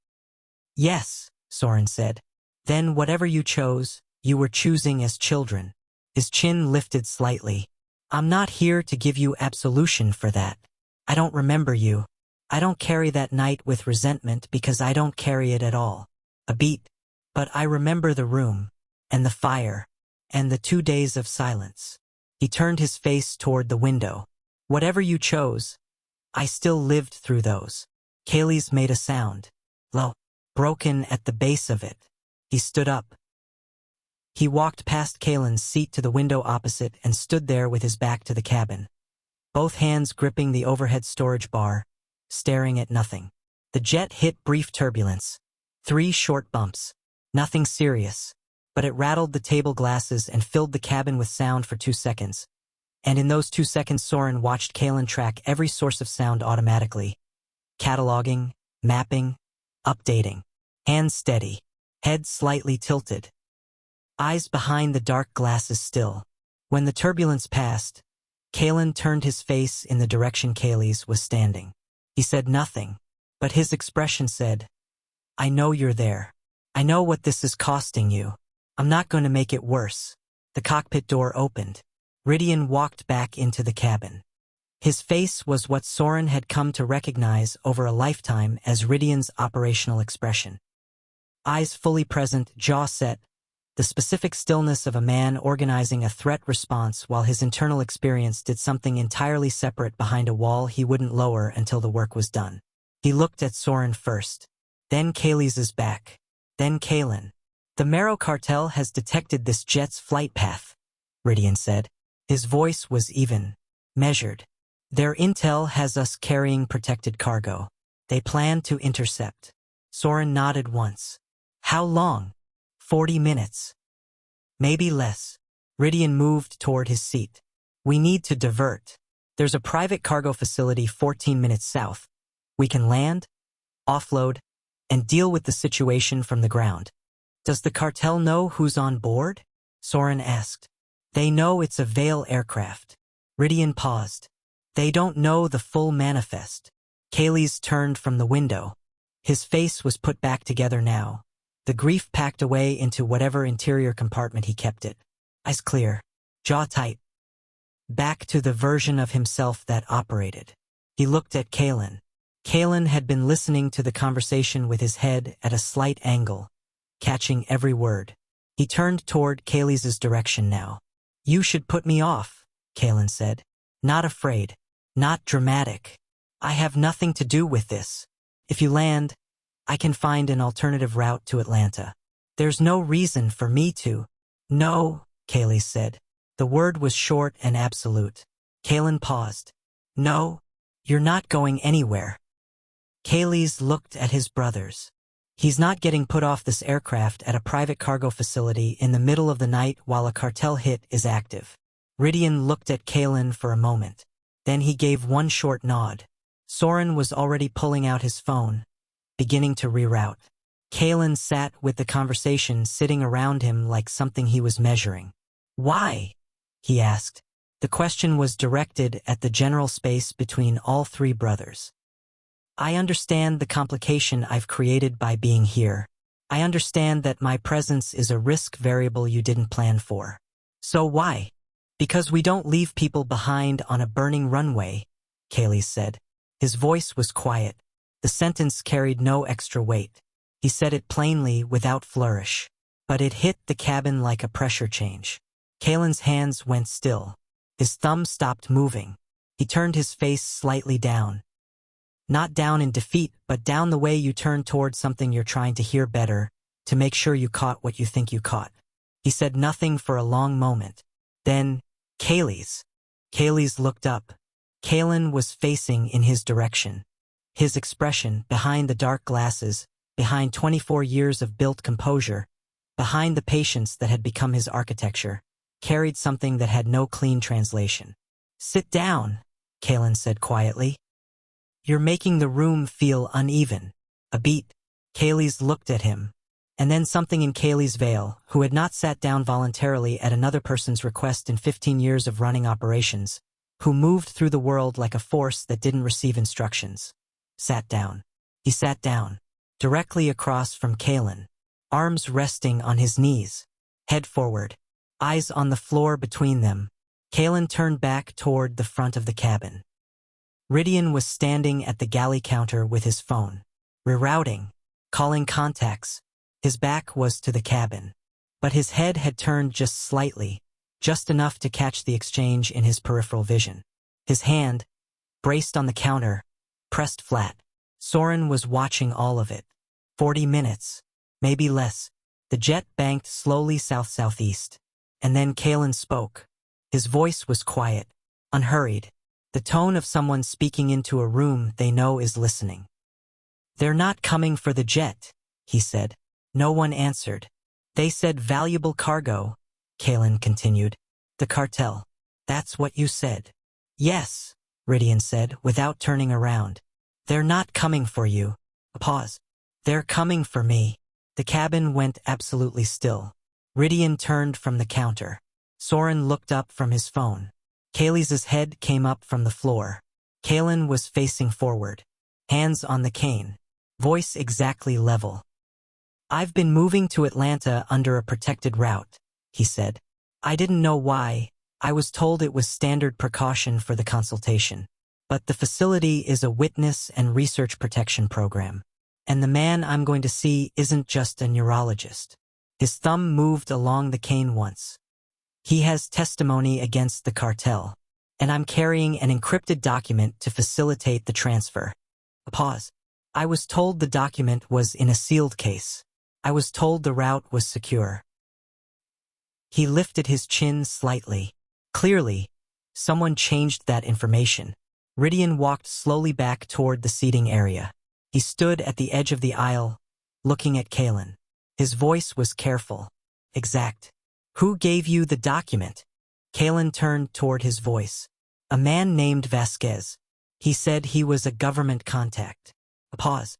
A: Yes, Soren said. Then whatever you chose, you were choosing as children. His chin lifted slightly. I'm not here to give you absolution for that. I don't remember you. I don't carry that night with resentment because I don't carry it at all. A beat. But I remember the room, and the fire, and the 2 days of silence. He turned his face toward the window. Whatever you chose, I still lived through those. Kaelis made a sound. Low, broken at the base of it. He stood up. He walked past Caelan's seat to the window opposite and stood there with his back to the cabin. Both hands gripping the overhead storage bar, staring at nothing. The jet hit brief turbulence. 3 short bumps. Nothing serious. But it rattled the table glasses and filled the cabin with sound for 2 seconds. And in those 2 seconds Soren watched Caelan track every source of sound automatically. Cataloging, mapping, updating. Hands steady. Head slightly tilted. Eyes behind the dark glasses still. When the turbulence passed, Caelan turned his face in the direction Kaelis was standing. He said nothing, but his expression said, I know you're there. I know what this is costing you. I'm not going to make it worse. The cockpit door opened. Rydian walked back into the cabin. His face was what Soren had come to recognize over a lifetime as Rydian's operational expression. Eyes fully present, jaw set, the specific stillness of a man organizing a threat response while his internal experience did something entirely separate behind a wall he wouldn't lower until the work was done. He looked at Soren first, then Kaelis's back, then Caelan. The Marrow Cartel has detected this jet's flight path, Rydian said. His voice was even, measured. Their intel has us carrying protected cargo. They plan to intercept. Soren nodded once. How long? 40 minutes. Maybe less. Rydian moved toward his seat. We need to divert. There's a private cargo facility 14 minutes south. We can land, offload, and deal with the situation from the ground. Does the cartel know who's on board? Soren asked. They know it's a Vale aircraft. Rydian paused. They don't know the full manifest. Kaelis turned from the window. His face was put back together now. The grief packed away into whatever interior compartment he kept it. Eyes clear, jaw tight. Back to the version of himself that operated. He looked at Caelan. Caelan had been listening to the conversation with his head at a slight angle, catching every word. He turned toward Kaelis' direction now. You should put me off, Caelan said. Not afraid. Not dramatic. I have nothing to do with this. If you land, I can find an alternative route to Atlanta. There's no reason for me to. No, Kaelis said. The word was short and absolute. Caelan paused. No, you're not going anywhere. Kaelis looked at his brothers. He's not getting put off this aircraft at a private cargo facility in the middle of the night while a cartel hit is active. Rydian looked at Caelan for a moment. Then he gave one short nod. Soren was already pulling out his phone, beginning to reroute. Caelan sat with the conversation sitting around him like something he was measuring. Why? He asked. The question was directed at the general space between all 3 brothers. I understand the complication I've created by being here. I understand that my presence is a risk variable you didn't plan for. So why? Because we don't leave people behind on a burning runway, Kaelis said. His voice was quiet. The sentence carried no extra weight. He said it plainly without flourish. But it hit the cabin like a pressure change. Caelan's hands went still. His thumb stopped moving. He turned his face slightly down. Not down in defeat, but down the way you turn toward something you're trying to hear better, to make sure you caught what you think you caught. He said nothing for a long moment. Then, Kaelis. Kaelis looked up. Caelan was facing in his direction. His expression, behind the dark glasses, behind 24 years of built composure, behind the patience that had become his architecture, carried something that had no clean translation. "Sit down," Caelan said quietly. "You're making the room feel uneven." A beat. Kaelis looked at him. And then something in Kaelis Vale, who had not sat down voluntarily at another person's request in 15 years of running operations, who moved through the world like a force that didn't receive instructions, sat down. He sat down, directly across from Caelan, arms resting on his knees, head forward, eyes on the floor between them. Caelan turned back toward the front of the cabin. Rydian was standing at the galley counter with his phone, rerouting, calling contacts. His back was to the cabin, but his head had turned just slightly, just enough to catch the exchange in his peripheral vision. His hand, braced on the counter, pressed flat. Soren was watching all of it. 40 minutes, maybe less. The jet banked slowly south-southeast. And then Caelan spoke. His voice was quiet, unhurried, the tone of someone speaking into a room they know is listening. "They're not coming for the jet," he said. No one answered. "They said valuable cargo," Caelan continued. "The cartel. That's what you said." "Yes," Rydian said, without turning around. "They're not coming for you." A pause. "They're coming for me." The cabin went absolutely still. Rydian turned from the counter. Soren looked up from his phone. Kaelis's head came up from the floor. Caelan was facing forward, hands on the cane, voice exactly level. "I've been moving to Atlanta under a protected route," he said. "I didn't know why. I was told it was standard precaution for the consultation. But the facility is a witness and research protection program. And the man I'm going to see isn't just a neurologist." His thumb moved along the cane once. "He has testimony against the cartel. And I'm carrying an encrypted document to facilitate the transfer." A pause. "I was told the document was in a sealed case. I was told the route was secure." He lifted his chin slightly. Clearly, someone changed that information. Rydian walked slowly back toward the seating area. He stood at the edge of the aisle, looking at Caelan. His voice was careful, exact. "Who gave you the document?" Caelan turned toward his voice. "A man named Vasquez. He said he was a government contact." A pause.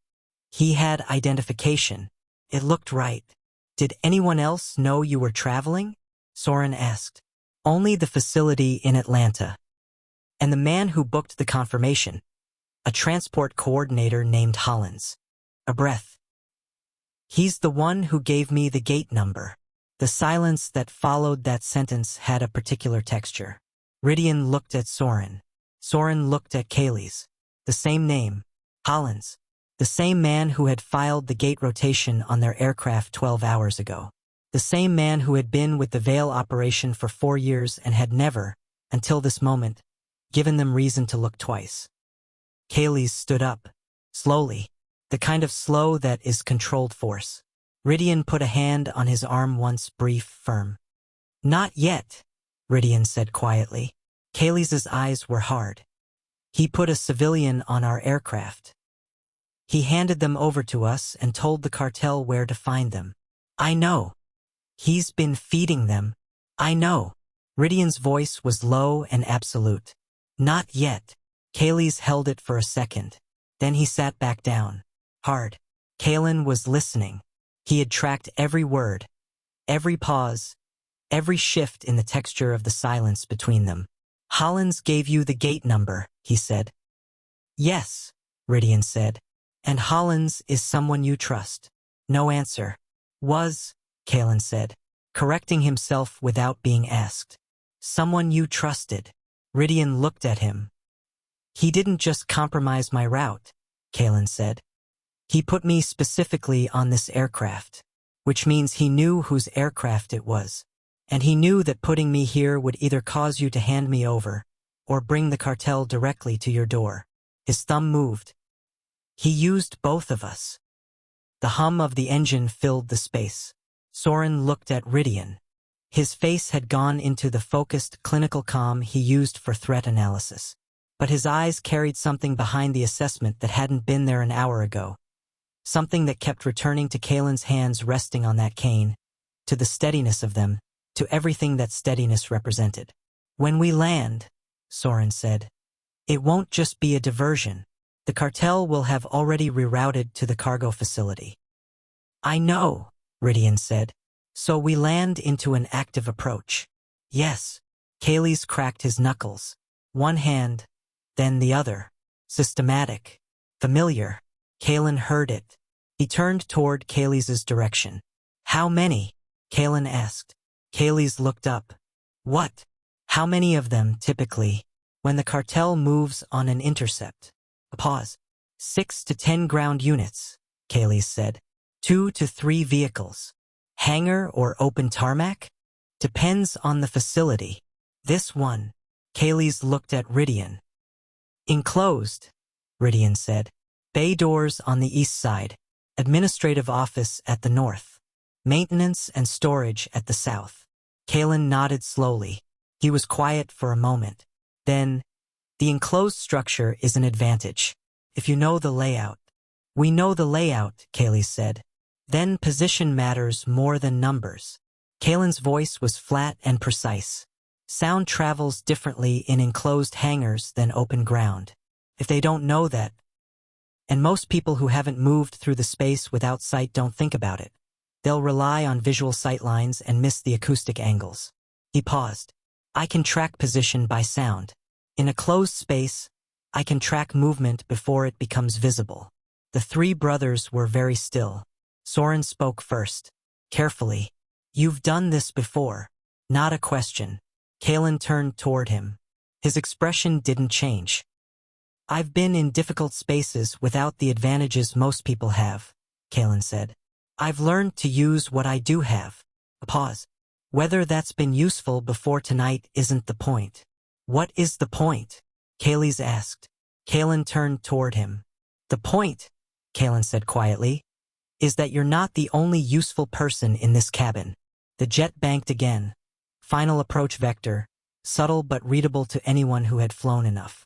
A: "He had identification. It looked right." "Did anyone else know you were traveling?" Soren asked. "Only the facility in Atlanta. And the man who booked the confirmation. A transport coordinator named Hollins." A breath. "He's the one who gave me the gate number." The silence that followed that sentence had a particular texture. Rydian looked at Soren. Soren looked at Kaelis. The same name, Hollins. The same man who had filed the gate rotation on their aircraft 12 hours ago. The same man who had been with the Vale operation for 4 years and had never, until this moment, given them reason to look twice. Kaelis stood up, slowly, the kind of slow that is controlled force. Rydian put a hand on his arm once, brief, firm. "Not yet," Rydian said quietly. Kaelis's eyes were hard. "He put a civilian on our aircraft. He handed them over to us and told the cartel where to find them." "I know. He's been feeding them." "I know." Rydian's voice was low and absolute. "Not yet." Kaelis held it for a second. Then he sat back down, hard. Caelan was listening. He had tracked every word, every pause, every shift in the texture of the silence between them. "Hollins gave you the gate number," he said. "Yes," Rydian said. "And Hollins is someone you trust." No answer. "Was," Caelan said, correcting himself without being asked. "Someone you trusted." Rydian looked at him. "He didn't just compromise my route," Caelan said. "He put me specifically on this aircraft, which means he knew whose aircraft it was. And he knew that putting me here would either cause you to hand me over, or bring the cartel directly to your door." His thumb moved. "He used both of us." The hum of the engine filled the space. Soren looked at Rydian. His face had gone into the focused, clinical calm he used for threat analysis. But his eyes carried something behind the assessment that hadn't been there an hour ago. Something that kept returning to Caelan's hands resting on that cane, to the steadiness of them, to everything that steadiness represented. "When we land," Soren said, "it won't just be a diversion. The cartel will have already rerouted to the cargo facility." "I know," Ridian said. "So we land into an active approach." "Yes." Kaelis cracked his knuckles. One hand, then the other. Systematic. Familiar. Caelan heard it. He turned toward Kaelis's direction. "How many?" Caelan asked. Kaelis looked up. "What? How many of them, typically, when the cartel moves on an intercept?" A pause. 6 to 10 ground units, Kaelis said. 2 to 3 vehicles. Hangar or open tarmac? Depends on the facility. This one. Kaelis looked at Ridian. "Enclosed," Ridian said. "Bay doors on the east side. Administrative office at the north. Maintenance and storage at the south." Caelan nodded slowly. He was quiet for a moment. Then, "The enclosed structure is an advantage, if you know the layout." "We know the layout," Kaelis said. "Then position matters more than numbers." Caelan's voice was flat and precise. "Sound travels differently in enclosed hangars than open ground. If they don't know that, and most people who haven't moved through the space without sight don't think about it, they'll rely on visual sightlines and miss the acoustic angles." He paused. "I can track position by sound. In a closed space, I can track movement before it becomes visible." The three brothers were very still. Soren spoke first, carefully. "You've done this before." Not a question. Caelan turned toward him. His expression didn't change. "I've been in difficult spaces without the advantages most people have," Caelan said. "I've learned to use what I do have." A pause. "Whether that's been useful before tonight isn't the point." "What is the point?" Kaelis asked. Caelan turned toward him. "The point," Caelan said quietly, "is that you're not the only useful person in this cabin." The jet banked again. Final approach vector, subtle but readable to anyone who had flown enough.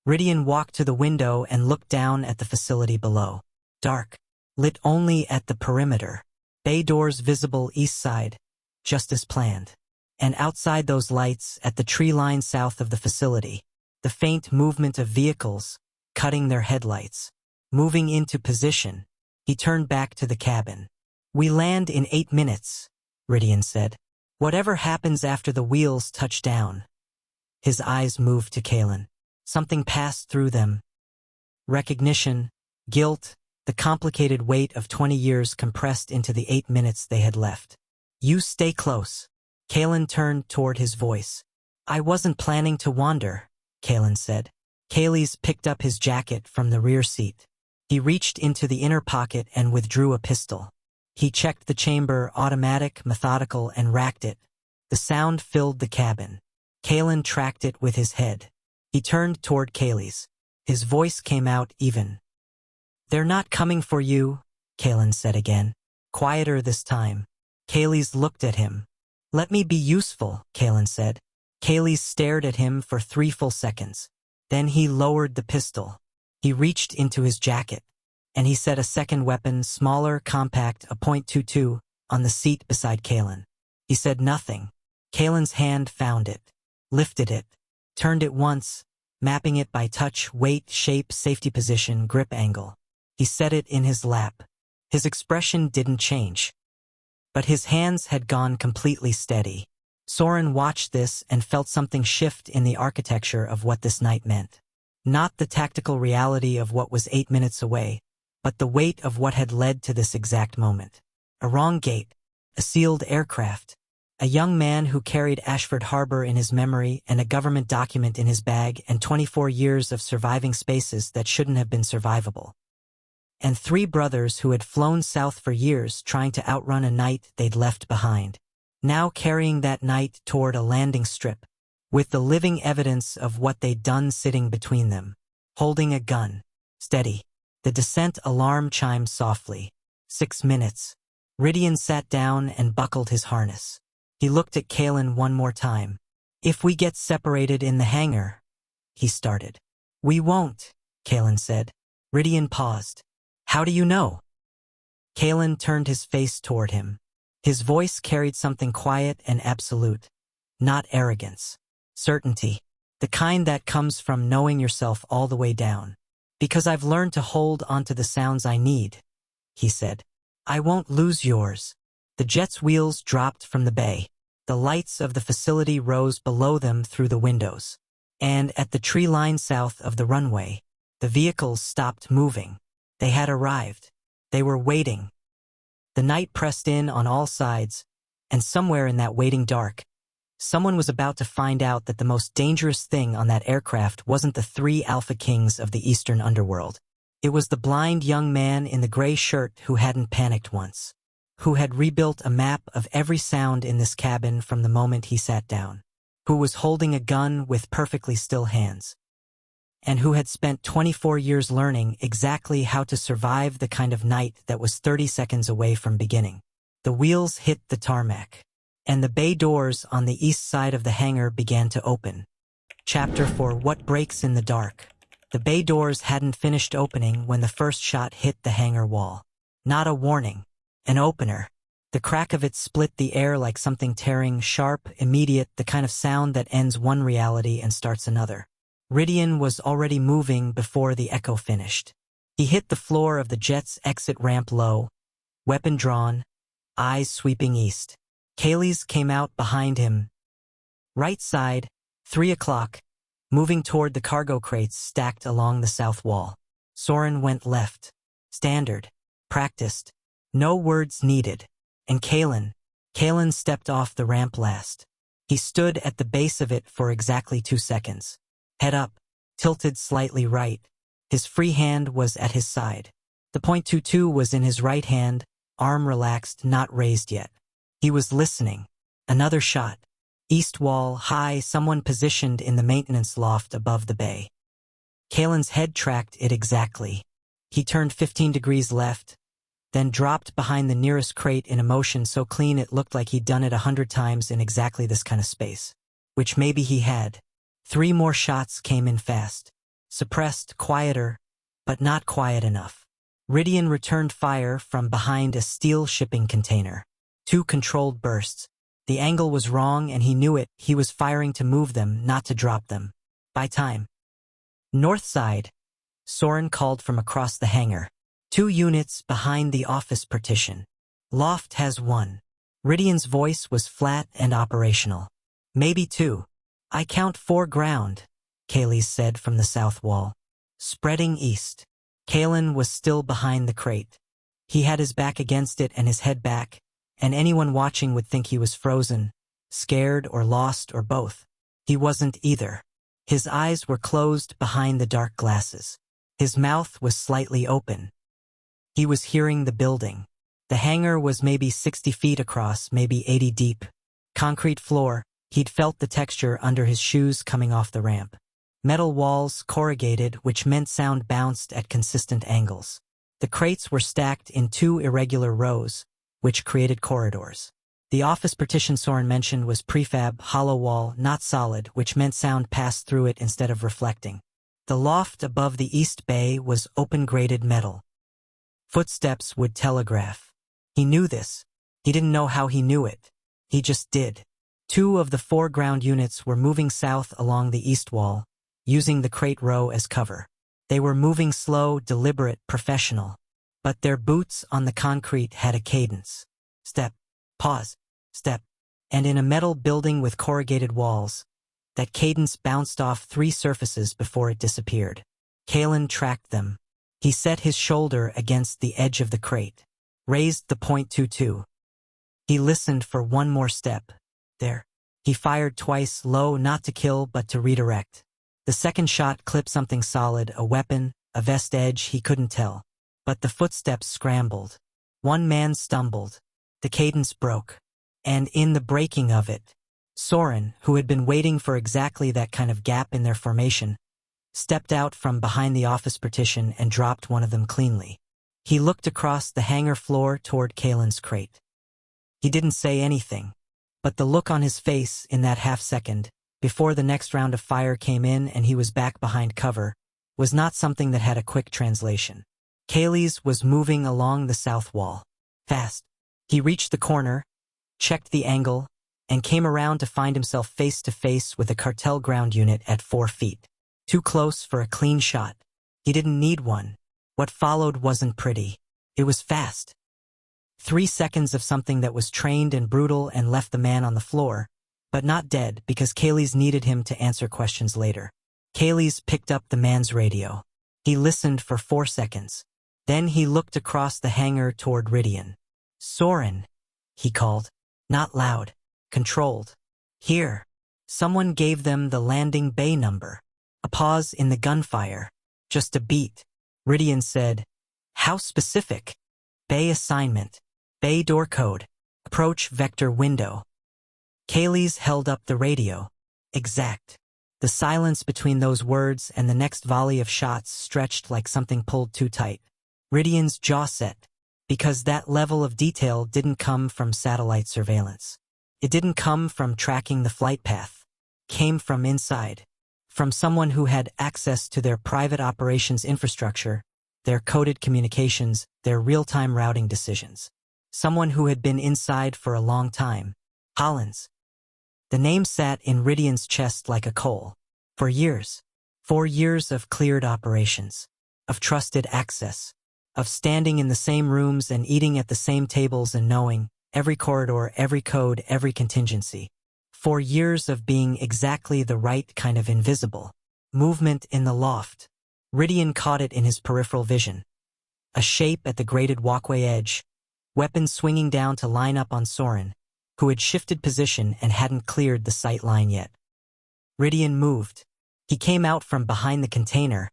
A: Ridian walked to the window and looked down at the facility below. Dark, lit only at the perimeter. Bay doors visible east side, just as planned. And outside those lights, at the tree line south of the facility, the faint movement of vehicles, cutting their headlights. Moving into position, he turned back to the cabin. "We land in 8 minutes, Ridian said. "Whatever happens after the wheels touch down." His eyes moved to Caelan. Something passed through them. Recognition, guilt, the complicated weight of 20 years compressed into the 8 minutes they had left. "You stay close." Caelan turned toward his voice. "I wasn't planning to wander," Caelan said. Kaelis picked up his jacket from the rear seat. He reached into the inner pocket and withdrew a pistol. He checked the chamber, automatic, methodical, and racked it. The sound filled the cabin. Caelan tracked it with his head. He turned toward Kaelis. His voice came out even. "They're not coming for you," Caelan said again. Quieter this time. Kaelis looked at him. "Let me be useful," Caelan said. Kaelis stared at him for 3 full seconds. Then he lowered the pistol. He reached into his jacket, and he set a second weapon, smaller, compact, a .22, on the seat beside Caelan. He said nothing. Caelan's hand found it, lifted it, turned it once, mapping it by touch, weight, shape, safety position, grip angle. He set it in his lap. His expression didn't change. But his hands had gone completely steady. Soren watched this and felt something shift in the architecture of what this night meant. Not the tactical reality of what was 8 minutes away, but the weight of what had led to this exact moment. A wrong gate, a sealed aircraft, a young man who carried Ashford Harbor in his memory and a government document in his bag, and 24 years of surviving spaces that shouldn't have been survivable. And 3 brothers who had flown south for years trying to outrun a night they'd left behind, now carrying that night toward a landing strip, with the living evidence of what they'd done sitting between them, holding a gun. Steady. The descent alarm chimed softly. 6 minutes. Ridian sat down and buckled his harness. He looked at Caelan one more time. If we get separated in the hangar, he started. We won't, Caelan said. Rydian paused. How do you know? Caelan turned his face toward him. His voice carried something quiet and absolute. Not arrogance. Certainty. The kind that comes from knowing yourself all the way down. Because I've learned to hold onto the sounds I need, he said. I won't lose yours. The jet's wheels dropped from the bay. The lights of the facility rose below them through the windows. And at the tree line south of the runway, the vehicles stopped moving. They had arrived. They were waiting. The night pressed in on all sides, and somewhere in that waiting dark, someone was about to find out that the most dangerous thing on that aircraft wasn't the 3 alpha kings of the eastern underworld. It was the blind young man in the gray shirt who hadn't panicked once, who had rebuilt a map of every sound in this cabin from the moment he sat down, who was holding a gun with perfectly still hands, and who had spent 24 years learning exactly how to survive the kind of night that was 30 seconds away from beginning. The wheels hit the tarmac, and the bay doors on the east side of the hangar began to open. Chapter 4: What Breaks in the Dark. The bay doors hadn't finished opening when the first shot hit the hangar wall. Not a warning. An opener. The crack of it split the air like something tearing, sharp, immediate, the kind of sound that ends one reality and starts another. Rydian was already moving before the echo finished. He hit the floor of the jet's exit ramp low, weapon drawn, eyes sweeping east. Kaelis came out behind him. Right side, 3 o'clock, moving toward the cargo crates stacked along the south wall. Soren went left. Standard. Practiced. No words needed. And Caelan stepped off the ramp last. He stood at the base of it for exactly 2 seconds. Head up, tilted slightly right. His free hand was at his side. The .22 was in his right hand, arm relaxed, not raised yet. He was listening. Another shot. East wall, high, someone positioned in the maintenance loft above the bay. Caelan's head tracked it exactly. He turned 15 degrees left, then dropped behind the nearest crate in a motion so clean it looked like he'd done it 100 times in exactly this kind of space. Which maybe he had. 3 more shots came in fast. Suppressed, quieter, but not quiet enough. Rydian returned fire from behind a steel shipping container. 2 controlled bursts. The angle was wrong and he knew it. He was firing to move them, not to drop them. By time. North side. Soren called from across the hangar. 2 units behind the office partition. Loft has 1. Rydian's voice was flat and operational. Maybe 2. I count 4 ground, Kaelis said from the south wall. Spreading east. Caelan was still behind the crate. He had his back against it and his head back, and anyone watching would think he was frozen, scared or lost or both. He wasn't either. His eyes were closed behind the dark glasses. His mouth was slightly open. He was hearing the building. The hangar was maybe 60 feet across, maybe 80 deep. Concrete floor. He'd felt the texture under his shoes coming off the ramp. Metal walls, corrugated, which meant sound bounced at consistent angles. The crates were stacked in 2 irregular rows, which created corridors. The office partition Soren mentioned was prefab, hollow wall, not solid, which meant sound passed through it instead of reflecting. The loft above the east bay was open-grated metal. Footsteps would telegraph. He knew this. He didn't know how he knew it. He just did. 2 of the 4 ground units were moving south along the east wall, using the crate row as cover. They were moving slow, deliberate, professional. But their boots on the concrete had a cadence. Step, pause, step. And in a metal building with corrugated walls, that cadence bounced off 3 surfaces before it disappeared. Caelan tracked them. He set his shoulder against the edge of the crate, raised the .22. He listened for 1 more step. There. He fired twice, low, not to kill but to redirect. The second shot clipped something solid, a weapon, a vest edge, he couldn't tell. But the footsteps scrambled. 1 man stumbled. The cadence broke. And in the breaking of it, Soren, who had been waiting for exactly that kind of gap in their formation, stepped out from behind the office partition and dropped one of them cleanly. He looked across the hangar floor toward Caelan's crate. He didn't say anything. But the look on his face in that half-second, before the next round of fire came in and he was back behind cover, was not something that had a quick translation. Kaelis was moving along the south wall. Fast. He reached the corner, checked the angle, and came around to find himself face to face with a cartel ground unit at 4 feet. Too close for a clean shot. He didn't need one. What followed wasn't pretty. It was fast. 3 seconds of something that was trained and brutal and left the man on the floor, but not dead because Kaelis needed him to answer questions later. Kaelis picked up the man's radio. He listened for 4 seconds. Then he looked across the hangar toward Rydian. "Soren," he called. Not loud. Controlled. "Here." Someone gave them the landing bay number. A pause in the gunfire. Just a beat. Rydian said, "How specific?" "Bay assignment. Bay door code. Approach vector window." Kaelis held up the radio. Exact. The silence between those words and the next volley of shots stretched like something pulled too tight. Rydian's jaw set, because that level of detail didn't come from satellite surveillance. It didn't come from tracking the flight path. It came from inside. From someone who had access to their private operations infrastructure, their coded communications, their real-time routing decisions. Someone who had been inside for a long time. Hollins. The name sat in Rydian's chest like a coal. For years. 4 years of cleared operations. Of trusted access. Of standing in the same rooms and eating at the same tables and knowing every corridor, every code, every contingency. 4 years of being exactly the right kind of invisible. Movement in the loft. Rydian caught it in his peripheral vision. A shape at the graded walkway edge. Weapons swinging down to line up on Soren, who had shifted position and hadn't cleared the sight line yet. Rydian moved. He came out from behind the container,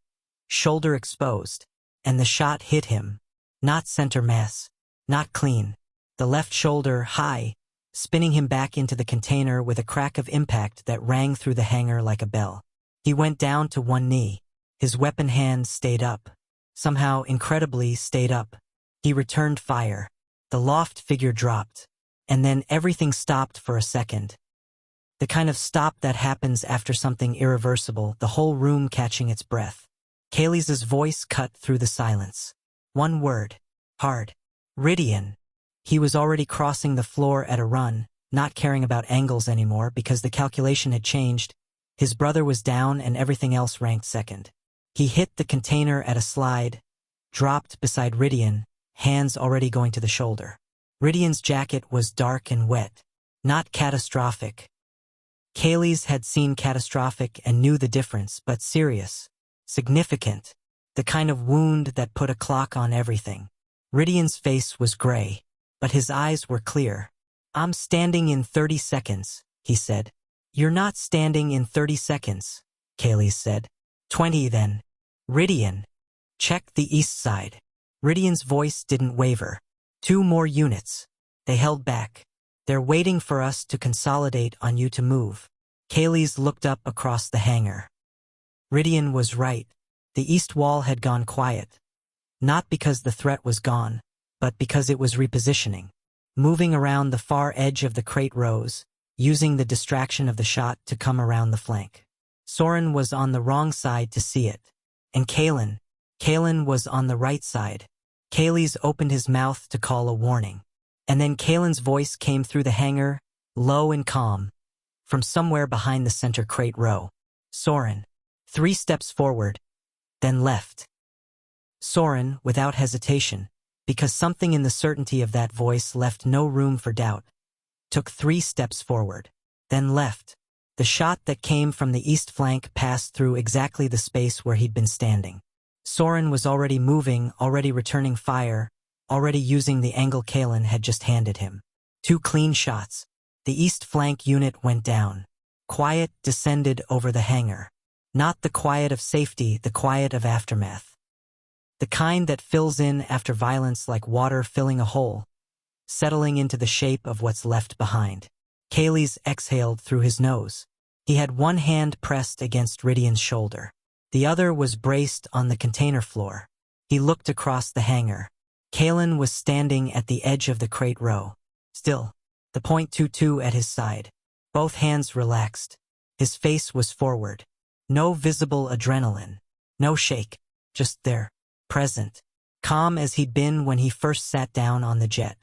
A: shoulder exposed, and the shot hit him. Not center mass. Not clean. The left shoulder high, spinning him back into the container with a crack of impact that rang through the hangar like a bell. He went down to one knee. His weapon hand stayed up. Somehow, incredibly, stayed up. He returned fire. The loft figure dropped. And then everything stopped for a second. The kind of stop that happens after something irreversible, the whole room catching its breath. Kaelis' voice cut through the silence. One word. Hard. Rydian. He was already crossing the floor at a run, not caring about angles anymore because the calculation had changed. His brother was down and everything else ranked second. He hit the container at a slide, dropped beside Rydian, hands already going to the shoulder. Rydian's jacket was dark and wet. Not catastrophic. Kaelis had seen catastrophic and knew the difference, but serious. Significant. The kind of wound that put a clock on everything. Rydian's face was gray, but his eyes were clear. "I'm standing in 30 seconds, he said. "You're not standing in 30 seconds, Kaelis said. 20 then. "Rydian. Check the east side." Rydian's voice didn't waver. 2 more units. They held back. "They're waiting for us to consolidate on you to move." Kaelis looked up across the hangar. Rydian was right. The east wall had gone quiet. Not because the threat was gone, but because it was repositioning. Moving around the far edge of the crate rows, using the distraction of the shot to come around the flank. Soren was on the wrong side to see it. And Caelan was on the right side. Kaelis opened his mouth to call a warning. And then Caelan's voice came through the hangar, low and calm, from somewhere behind the center crate row. "Soren." 3 steps forward, then left. Soren, without hesitation, because something in the certainty of that voice left no room for doubt, took 3 steps forward, then left. The shot that came from the east flank passed through exactly the space where he'd been standing. Soren was already moving, already returning fire, already using the angle Caelan had just handed him. 2 clean shots. The east flank unit went down. Quiet descended over the hangar. Not the quiet of safety, the quiet of aftermath. The kind that fills in after violence like water filling a hole, settling into the shape of what's left behind. Kaelis exhaled through his nose. He had one hand pressed against Rydian's shoulder. The other was braced on the container floor. He looked across the hangar. Caelan was standing at the edge of the crate row. Still. the .22 at his side. Both hands relaxed. His face was forward. No visible adrenaline. No shake. Just there. Present. Calm as he'd been when he first sat down on the jet.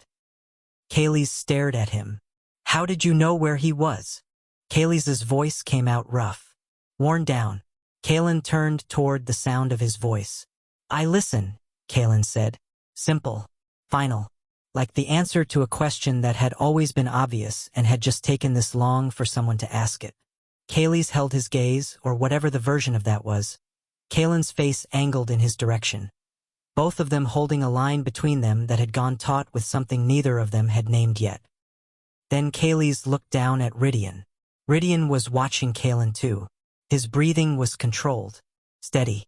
A: Kaelis stared at him. How did you know where he was? Kaelis's voice came out rough. Worn down. Caelan turned toward the sound of his voice. I listen, Caelan said. Simple. Final. Like the answer to a question that had always been obvious and had just taken this long for someone to ask it. Kaelis held his gaze, or whatever the version of that was. Caelan's face angled in his direction. Both of them holding a line between them that had gone taut with something neither of them had named yet. Then Kaelis looked down at Rydian. Rydian was watching Caelan too. His breathing was controlled, steady.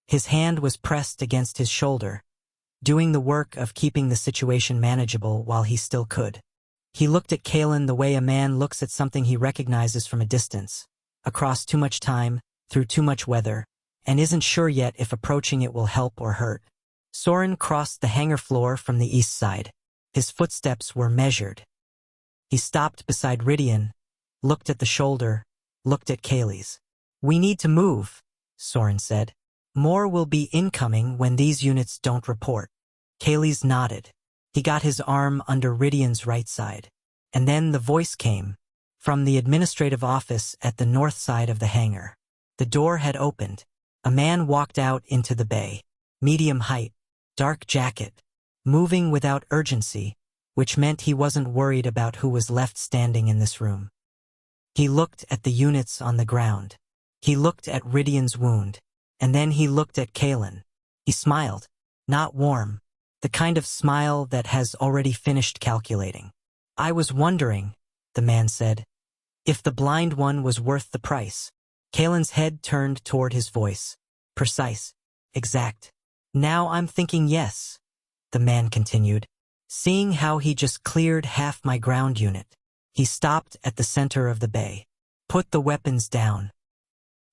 A: His hand was pressed against his shoulder, doing the work of keeping the situation manageable while he still could. He looked at Caelan the way a man looks at something he recognizes from a distance, across too much time, through too much weather, and isn't sure yet if approaching it will help or hurt. Soren crossed the hangar floor from the east side. His footsteps were measured. He stopped beside Rydian, looked at the shoulder, looked at Kaelis. We need to move, Soren said. More will be incoming when these units don't report. Kaelis nodded. He got his arm under Rydian's right side. And then the voice came, from the administrative office at the north side of the hangar. The door had opened. A man walked out into the bay. Medium height, dark jacket, moving without urgency, which meant he wasn't worried about who was left standing in this room. He looked at the units on the ground. He looked at Rydian's wound. And then he looked at Caelan. He smiled. Not warm. The kind of smile that has already finished calculating. I was wondering, the man said, if the blind one was worth the price. Caelan's head turned toward his voice. Precise. Exact. Now I'm thinking yes, the man continued. Seeing how he just cleared half my ground unit. He stopped at the center of the bay. Put the weapons down.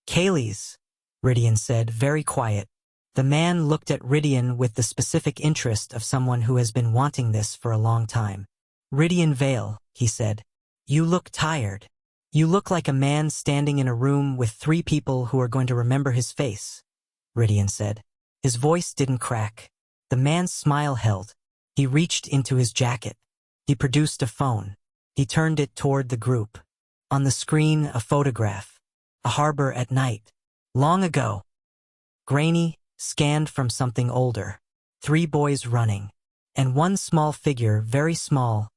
A: Kaelis, Rydian said, very quiet. The man looked at Rydian with the specific interest of someone who has been wanting this for a long time. Rydian Vale, he said. You look tired. You look like a man standing in a room with 3 people who are going to remember his face, Rydian said. His voice didn't crack. The man's smile held. He reached into his jacket. He produced a phone. He turned it toward the group. On the screen, a photograph. A harbor at night. Long ago. Grainy, scanned from something older. 3 boys running. And 1 small figure, very small,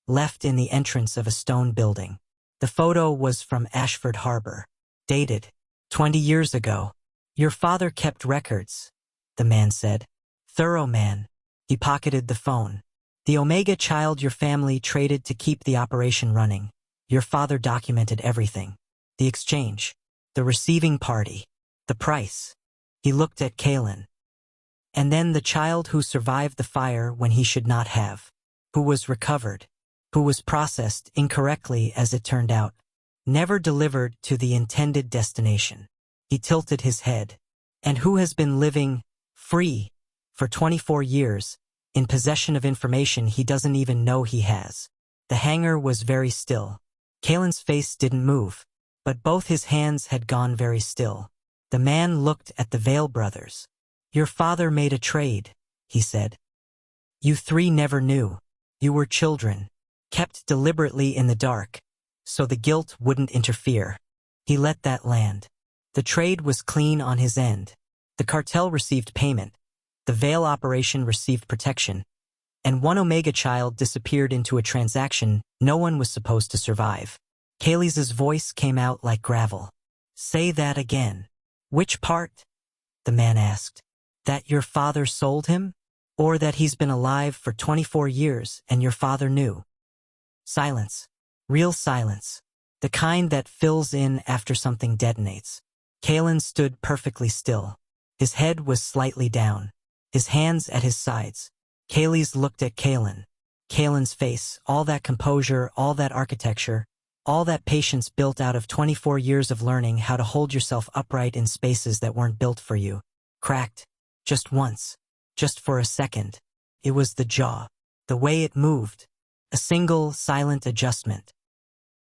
A: left in the entrance of a stone building. The photo was from Ashford Harbor. Dated. 20 years ago. Your father kept records, the man said. Thorough man. He pocketed the phone. The Omega child your family traded to keep the operation running. Your father documented everything. The exchange. The receiving party. The price. He looked at Caelan. And then the child who survived the fire when he should not have. Who was recovered. Who was processed incorrectly as it turned out. Never delivered to the intended destination. He tilted his head. And who has been living, free, for 24 years, in possession of information he doesn't even know he has. The hangar was very still. Caelan's face didn't move, but both his hands had gone very still. The man looked at the Vale brothers. Your father made a trade, he said. You 3 never knew. You were children, kept deliberately in the dark, so the guilt wouldn't interfere. He let that land. The trade was clean on his end. The cartel received payment. The Vale operation received protection. And 1 Omega child disappeared into a transaction no one was supposed to survive. Kaelis's voice came out like gravel. Say that again. Which part? The man asked. That your father sold him? Or that he's been alive for 24 years and your father knew? Silence. Real silence. The kind that fills in after something detonates. Caelan stood perfectly still. His head was slightly down. His hands at his sides. Kaelis looked at Caelan. Caelan's face, all that composure, all that architecture, all that patience built out of 24 years of learning how to hold yourself upright in spaces that weren't built for you. Cracked. Just once. Just for a second. It was the jaw. The way it moved. A single, silent adjustment.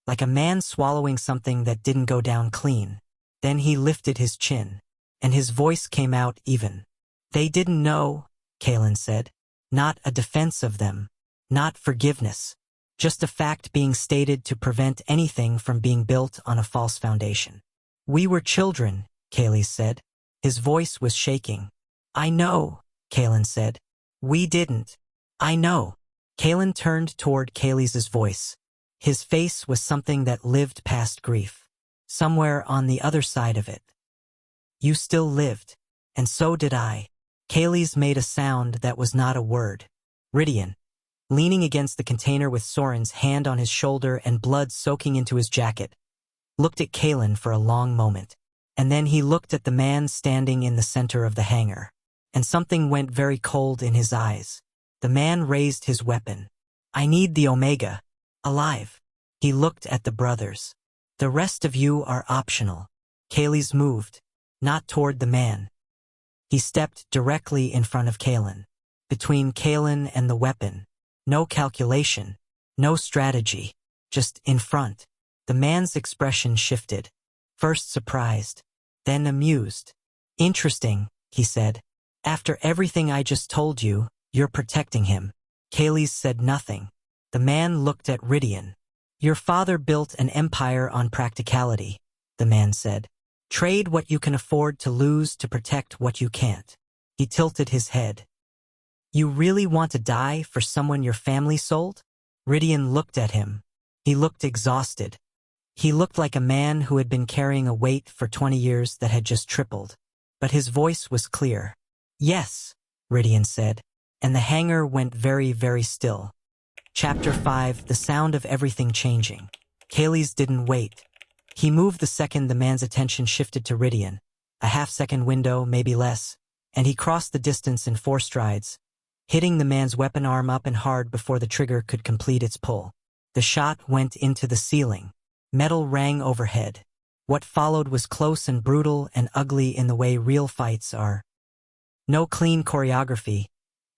A: Like a man swallowing something that didn't go down clean. Then he lifted his chin, and his voice came out even. They didn't know, Caelan said. Not a defense of them. Not forgiveness. Just a fact being stated to prevent anything from being built on a false foundation. We were children, Kaelis said. His voice was shaking. I know, Caelan said. We didn't. I know. Caelan turned toward Kaelis' voice. His face was something that lived past grief. Somewhere on the other side of it. You still lived. And so did I. Kaelis made a sound that was not a word. Rydian, leaning against the container with Soren's hand on his shoulder and blood soaking into his jacket, looked at Caelan for a long moment. And then he looked at the man standing in the center of the hangar. And something went very cold in his eyes. The man raised his weapon. I need the Omega. Alive. He looked at the brothers. The rest of you are optional. Kaelis moved, not toward the man. He stepped directly in front of Caelan. Between Caelan and the weapon. No calculation. No strategy. Just in front. The man's expression shifted. First surprised. Then amused. Interesting, he said. After everything I just told you, you're protecting him. Kaelis said nothing. The man looked at Rydian. Your father built an empire on practicality, the man said. Trade what you can afford to lose to protect what you can't. He tilted his head. You really want to die for someone your family sold? Rydian looked at him. He looked exhausted. He looked like a man who had been carrying a weight for 20 years that had just tripled. But his voice was clear. Yes, Rydian said, and the hangar went very, very still. Chapter 5, The Sound of Everything Changing. Kaelis didn't wait. He moved the second the man's attention shifted to Rydian, a half-second window, maybe less, and he crossed the distance in 4 strides, hitting the man's weapon arm up and hard before the trigger could complete its pull. The shot went into the ceiling. Metal rang overhead. What followed was close and brutal and ugly in the way real fights are. No clean choreography,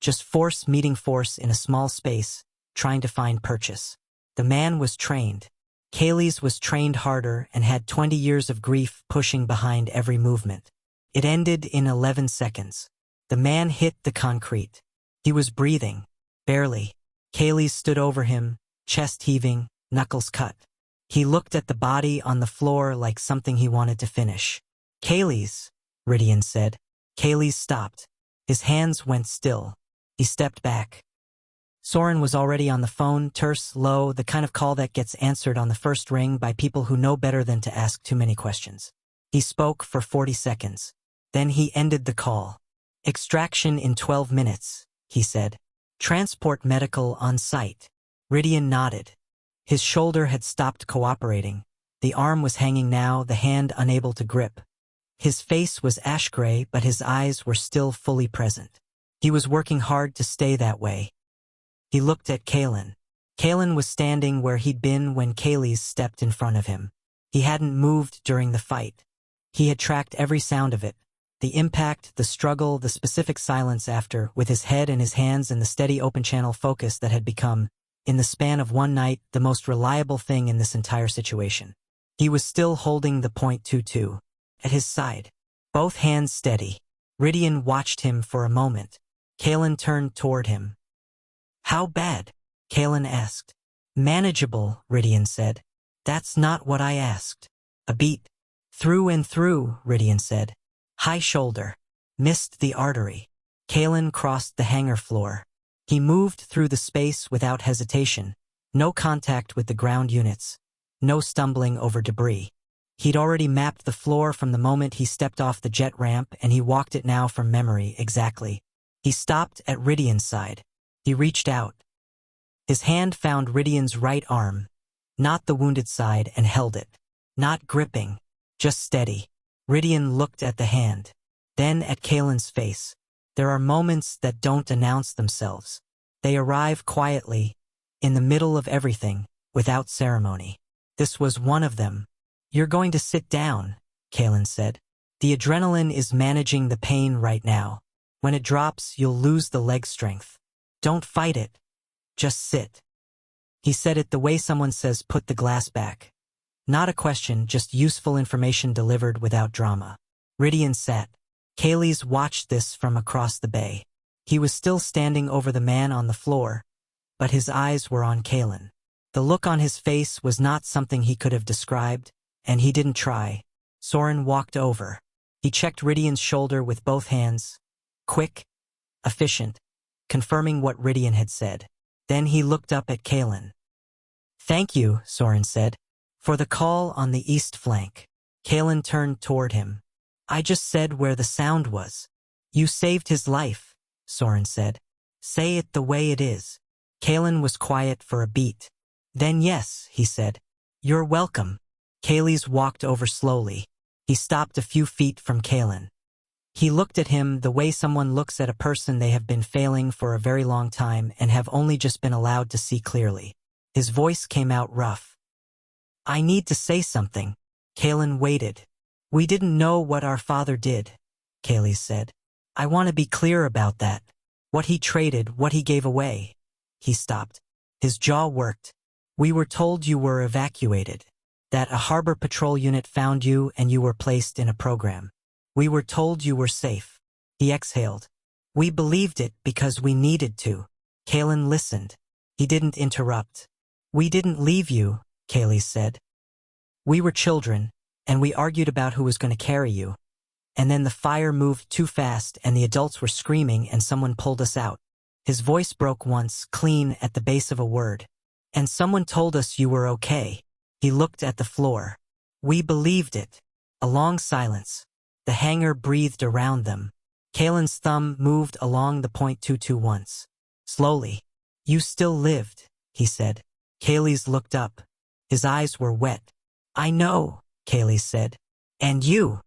A: just force meeting force in a small space, trying to find purchase. The man was trained. Kaelis was trained harder and had 20 years of grief pushing behind every movement. It ended in 11 seconds. The man hit the concrete. He was breathing, barely. Kaelis stood over him, chest heaving, knuckles cut. He looked at the body on the floor like something he wanted to finish. Kaelis, Rydian said. Kaelis stopped. His hands went still. He stepped back. Soren was already on the phone, terse, low, the kind of call that gets answered on the first ring by people who know better than to ask too many questions. He spoke for 40 seconds. Then he ended the call. Extraction in 12 minutes, he said. Transport medical on site. Rydian nodded. His shoulder had stopped cooperating. The arm was hanging now, the hand unable to grip. His face was ash-gray, but his eyes were still fully present. He was working hard to stay that way. He looked at Caelan. Caelan was standing where he'd been when Kaelis stepped in front of him. He hadn't moved during the fight. He had tracked every sound of it. The impact, the struggle, the specific silence after, with his head in his hands and the steady open-channel focus that had become, in the span of one night, the most reliable thing in this entire situation. He was still holding the .22 at his side, both hands steady. Rydian watched him for a moment. Caelan turned toward him. How bad? Caelan asked. Manageable, Rydian said. That's not what I asked. A beat. Through and through, Rydian said. High shoulder. Missed the artery. Caelan crossed the hangar floor. He moved through the space without hesitation. No contact with the ground units. No stumbling over debris. He'd already mapped the floor from the moment he stepped off the jet ramp, and he walked it now from memory exactly. He stopped at Rydian's side. He reached out. His hand found Rydian's right arm, not the wounded side, and held it. Not gripping, just steady. Rydian looked at the hand, then at Caelan's face. There are moments that don't announce themselves. They arrive quietly, in the middle of everything, without ceremony. This was one of them. You're going to sit down, Caelan said. The adrenaline is managing the pain right now. When it drops, you'll lose the leg strength. Don't fight it. Just sit. He said it the way someone says put the glass back. Not a question, just useful information delivered without drama. Ridian sat. Kaelis watched this from across the bay. He was still standing over the man on the floor, but his eyes were on Caelan. The look on his face was not something he could have described, and he didn't try. Soren walked over. He checked Ridian's shoulder with both hands. Quick, efficient, confirming what Ridian had said. Then he looked up at Caelan. "Thank you," Soren said, "for the call on the east flank." Caelan turned toward him. "I just said where the sound was." "You saved his life," Soren said. "Say it the way it is." Caelan was quiet for a beat. "Then yes," he said. "You're welcome." Kaelis walked over slowly. He stopped a few feet from Caelan. He looked at him the way someone looks at a person they have been failing for a very long time and have only just been allowed to see clearly. His voice came out rough. "I need to say something." Caelan waited. "We didn't know what our father did," Kaelis said. "I want to be clear about that. What he traded, what he gave away." He stopped. His jaw worked. "We were told you were evacuated. That a harbor patrol unit found you and you were placed in a program. We were told you were safe." He exhaled. "We believed it because we needed to." Caelan listened. He didn't interrupt. "We didn't leave you," Kaelis said. "We were children, and we argued about who was going to carry you. And then the fire moved too fast and the adults were screaming and someone pulled us out." His voice broke once, clean at the base of a word. "And someone told us you were okay." He looked at the floor. "We believed it." A long silence. The hangar breathed around them. Caelan's thumb moved along the .22 once. Slowly. "You still lived," he said. Kaelis looked up. His eyes were wet. "I know," Kaelis said. "And you?"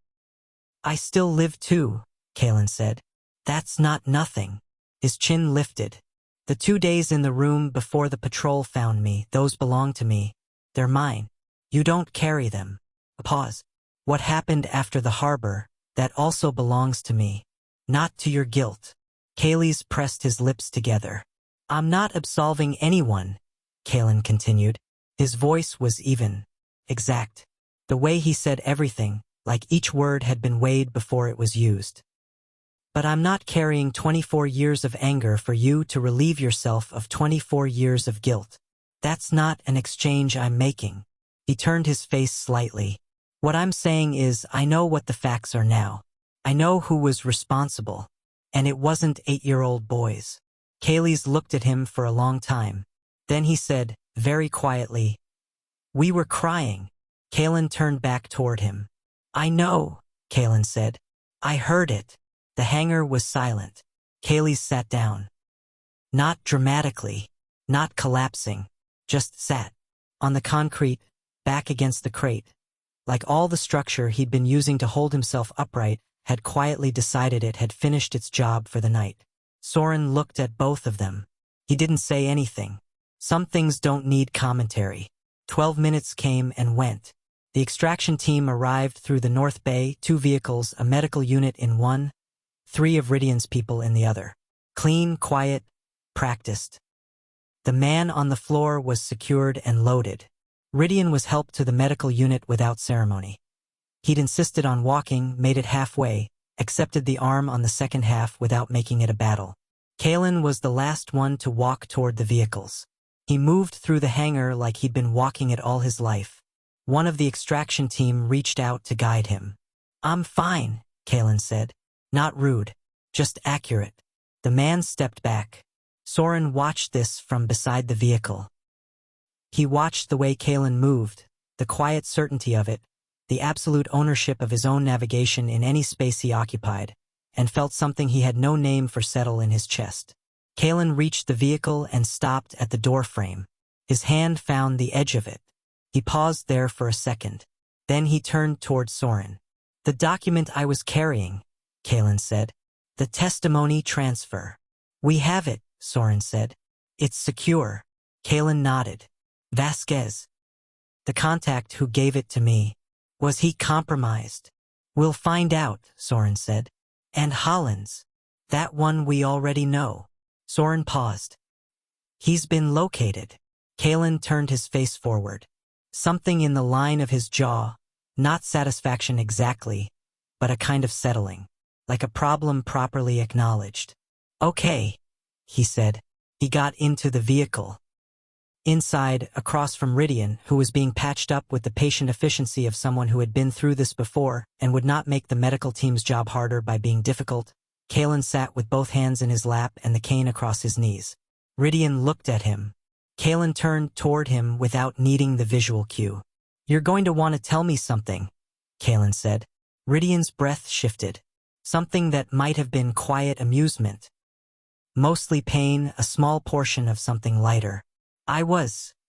A: "I still live too," Caelan said. "That's not nothing." His chin lifted. "The 2 days in the room before the patrol found me, those belong to me. They're mine. You don't carry them." A pause. "What happened after the harbor, that also belongs to me. Not to your guilt." Kaelis pressed his lips together. "I'm not absolving anyone," Caelan continued. His voice was even, exact. The way he said everything, like each word had been weighed before it was used. "But I'm not carrying 24 years of anger for you to relieve yourself of 24 years of guilt. That's not an exchange I'm making." He turned his face slightly. "What I'm saying is I know what the facts are now. I know who was responsible. And it wasn't 8-year-old boys." Kaelis looked at him for a long time. Then he said, very quietly, "We were crying." Caelan turned back toward him. "I know," Caelan said. "I heard it." The hangar was silent. Kaelis sat down. Not dramatically, not collapsing, just sat. On the concrete, back against the crate. Like all the structure he'd been using to hold himself upright had quietly decided it had finished its job for the night. Soren looked at both of them. He didn't say anything. Some things don't need commentary. 12 minutes came and went. The extraction team arrived through the North Bay, 2 vehicles, a medical unit in one, 3 of Ridian's people in the other. Clean, quiet, practiced. The man on the floor was secured and loaded. Ridian was helped to the medical unit without ceremony. He'd insisted on walking, made it halfway, accepted the arm on the second half without making it a battle. Caelan was the last one to walk toward the vehicles. He moved through the hangar like he'd been walking it all his life. One of the extraction team reached out to guide him. "I'm fine," Caelan said. Not rude, just accurate. The man stepped back. Soren watched this from beside the vehicle. He watched the way Caelan moved, the quiet certainty of it, the absolute ownership of his own navigation in any space he occupied, and felt something he had no name for settle in his chest. Caelan reached the vehicle and stopped at the door frame. His hand found the edge of it. He paused there for a second. Then he turned toward Soren. "The document I was carrying," Caelan said. "The testimony transfer." "We have it," Soren said. "It's secure." Caelan nodded. "Vasquez, the contact who gave it to me, was he compromised?" "We'll find out," Soren said. "And Hollins, that one we already know." Soren paused. "He's been located." Caelan turned his face forward. Something in the line of his jaw, not satisfaction exactly, but a kind of settling, like a problem properly acknowledged. Okay, he said. He got into the vehicle. Inside, across from Rydian, who was being patched up with the patient efficiency of someone who had been through this before and would not make the medical team's job harder by being difficult, Caelan sat with both hands in his lap and the cane across his knees. Rydian looked at him. Caelan turned toward him without needing the visual cue. "You're going to want to tell me something," Caelan said. Rydian's breath shifted. Something that might have been quiet amusement. Mostly pain, a small portion of something lighter.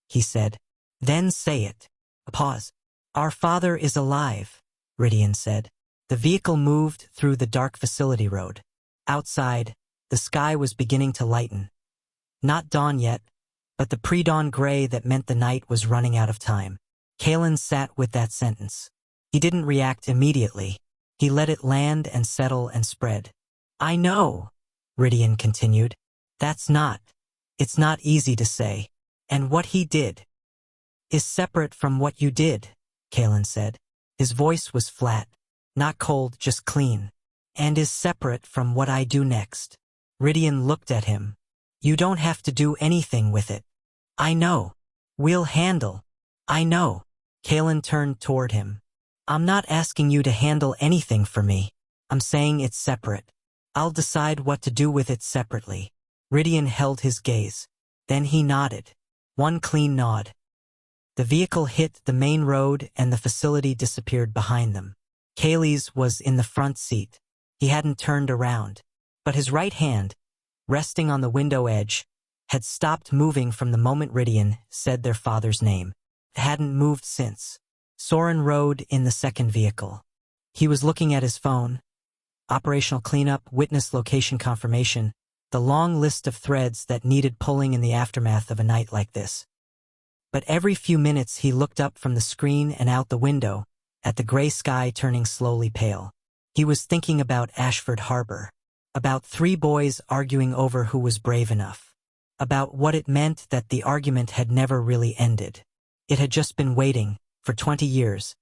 A: He said. "Then say it." A pause. "Our father is alive," Rydian said. The vehicle moved through the dark facility road. Outside, the sky was beginning to lighten. Not dawn yet, but the pre-dawn gray that meant the night was running out of time. Caelan sat with that sentence. He didn't react immediately. He let it land and settle and spread. "I know," Rydian continued. It's not easy to say. And what he did is separate from what you did," Caelan said. His voice was flat, not cold, just clean. "And is separate from what I do next." Rydian looked at him. "You don't have to do anything with it." "I know. We'll handle." "I know." Caelan turned toward him. "I'm not asking you to handle anything for me. I'm saying it's separate. I'll decide what to do with it separately." Rydian held his gaze. Then he nodded. One clean nod. The vehicle hit the main road and the facility disappeared behind them. Kaelis was in the front seat. He hadn't turned around. But his right hand, resting on the window edge, had stopped moving from the moment Rydian said their father's name. It hadn't moved since. Soren rode in the second vehicle. He was looking at his phone. Operational cleanup, witness location confirmation, the long list of threads that needed pulling in the aftermath of a night like this. But every few minutes he looked up from the screen and out the window, at the gray sky turning slowly pale. He was thinking about Ashford Harbor, about 3 boys arguing over who was brave enough, about what it meant that the argument had never really ended. It had just been waiting, for 20 years,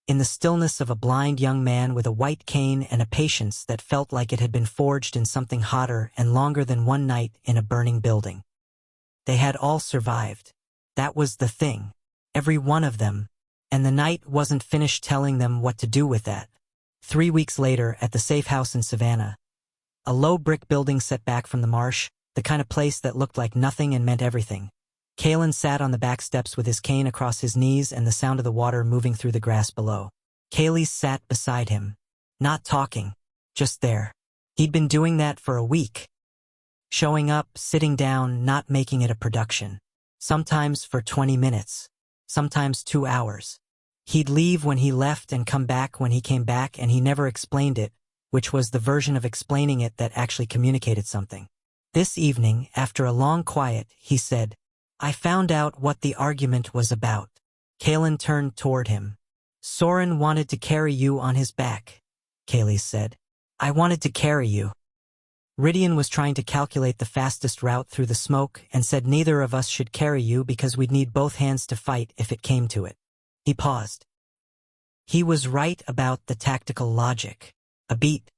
A: in the stillness of a blind young man with a white cane and a patience that felt like it had been forged in something hotter and longer than one night in a burning building. They had all survived. That was the thing. Every one of them. And the night wasn't finished telling them what to do with that. 3 weeks later, at the safe house in Savannah, a low brick building set back from the marsh, the kind of place that looked like nothing and meant everything. Caelan sat on the back steps with his cane across his knees and the sound of the water moving through the grass below. Kaelis sat beside him, not talking, just there. He'd been doing that for a week. Showing up, sitting down, not making it a production. Sometimes for 20 minutes, sometimes 2 hours. He'd leave when he left and come back when he came back, and he never explained it, which was the version of explaining it that actually communicated something. This evening, after a long quiet, he said, "I found out what the argument was about." Caelan turned toward him. "Soren wanted to carry you on his back," Kaelis said. "I wanted to carry you." Rydian was trying to calculate the fastest route through the smoke and said neither of us should carry you because we'd need both hands to fight if it came to it. He paused. He was right about the tactical logic. A beat.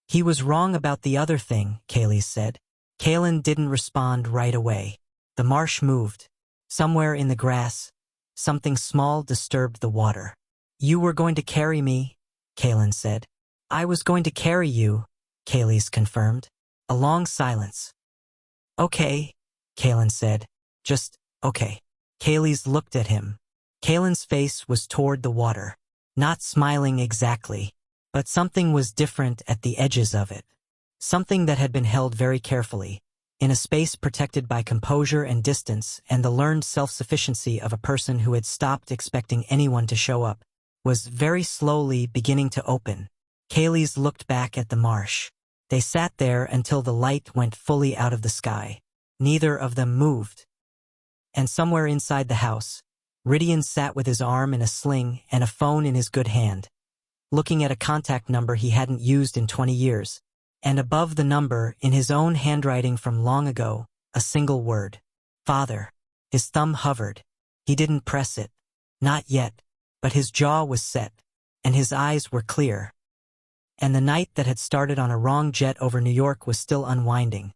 A: He was wrong about the other thing, Kaelis said. Caelan didn't respond right away. The marsh moved. Somewhere in the grass, something small disturbed the water. "You were going to carry me," Caelan said. "I was going to carry you," Kaelis confirmed. A long silence. "Okay," Caelan said. "Just, okay." Kaelis looked at him. Caelan's face was toward the water. Not smiling exactly, but something was different at the edges of it. Something that had been held very carefully, in a space protected by composure and distance and the learned self-sufficiency of a person who had stopped expecting anyone to show up, was very slowly beginning to open. Kaelis looked back at the marsh. They sat there until the light went fully out of the sky. Neither of them moved. And somewhere inside the house, Rydian sat with his arm in a sling and a phone in his good hand, looking at a contact number he hadn't used in 20 years. And above the number, in his own handwriting from long ago, a single word. "Father." His thumb hovered. He didn't press it. Not yet. But his jaw was set, and his eyes were clear. And the night that had started on a wrong jet over New York was still unwinding,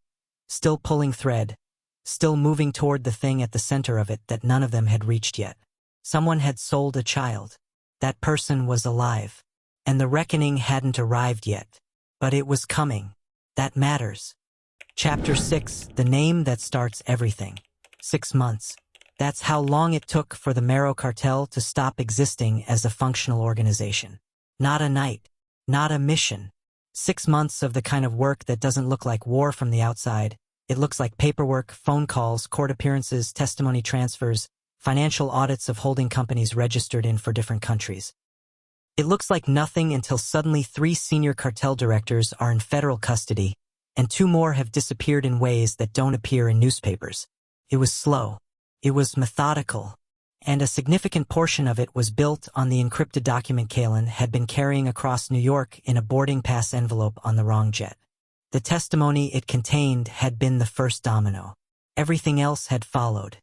A: still pulling thread, still moving toward the thing at the center of it that none of them had reached yet. Someone had sold a child. That person was alive. And the reckoning hadn't arrived yet. But it was coming. That matters. Chapter 6, the name that starts everything. 6 months. That's how long it took for the Marrow Cartel to stop existing as a functional organization. Not a night. Not a mission. 6 months of the kind of work that doesn't look like war from the outside. It looks like paperwork, phone calls, court appearances, testimony transfers, financial audits of holding companies registered in for different countries. It looks like nothing until suddenly 3 senior cartel directors are in federal custody, and 2 more have disappeared in ways that don't appear in newspapers. It was slow. It was methodical. And a significant portion of it was built on the encrypted document Caelan had been carrying across New York in a boarding pass envelope on the wrong jet. The testimony it contained had been the first domino. Everything else had followed.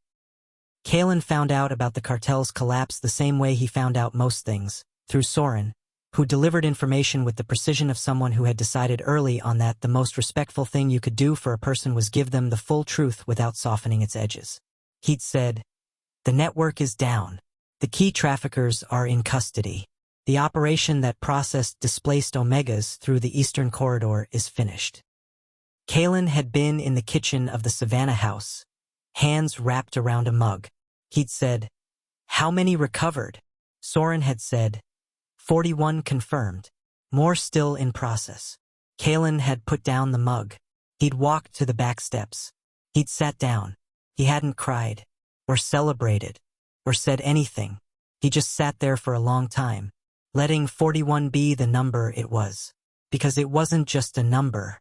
A: Caelan found out about the cartel's collapse the same way he found out most things, through Soren, who delivered information with the precision of someone who had decided early on that the most respectful thing you could do for a person was give them the full truth without softening its edges. He'd said, "The network is down. The key traffickers are in custody. The operation that processed displaced Omegas through the Eastern Corridor is finished." Caelan had been in the kitchen of the Savannah house, hands wrapped around a mug. He'd said, "How many recovered?" Soren had said, 41 confirmed. More still in process. Caelan had put down the mug. He'd walked to the back steps. He'd sat down. He hadn't cried, or celebrated, or said anything. He just sat there for a long time, letting 41 be the number it was. Because it wasn't just a number.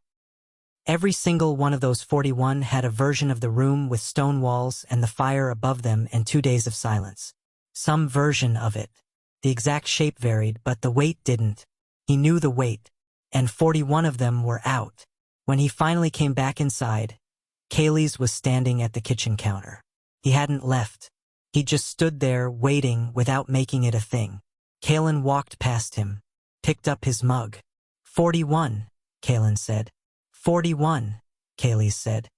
A: Every single one of those 41 had a version of the room with stone walls and the fire above them and 2 days of silence. Some version of it. The exact shape varied, but the weight didn't. He knew the weight. And 41 of them were out. When he finally came back inside, Kaelis was standing at the kitchen counter. He hadn't left. He just stood there waiting without making it a thing. Caelan walked past him, picked up his mug. 41, Caelan said. 41, Kaelis said.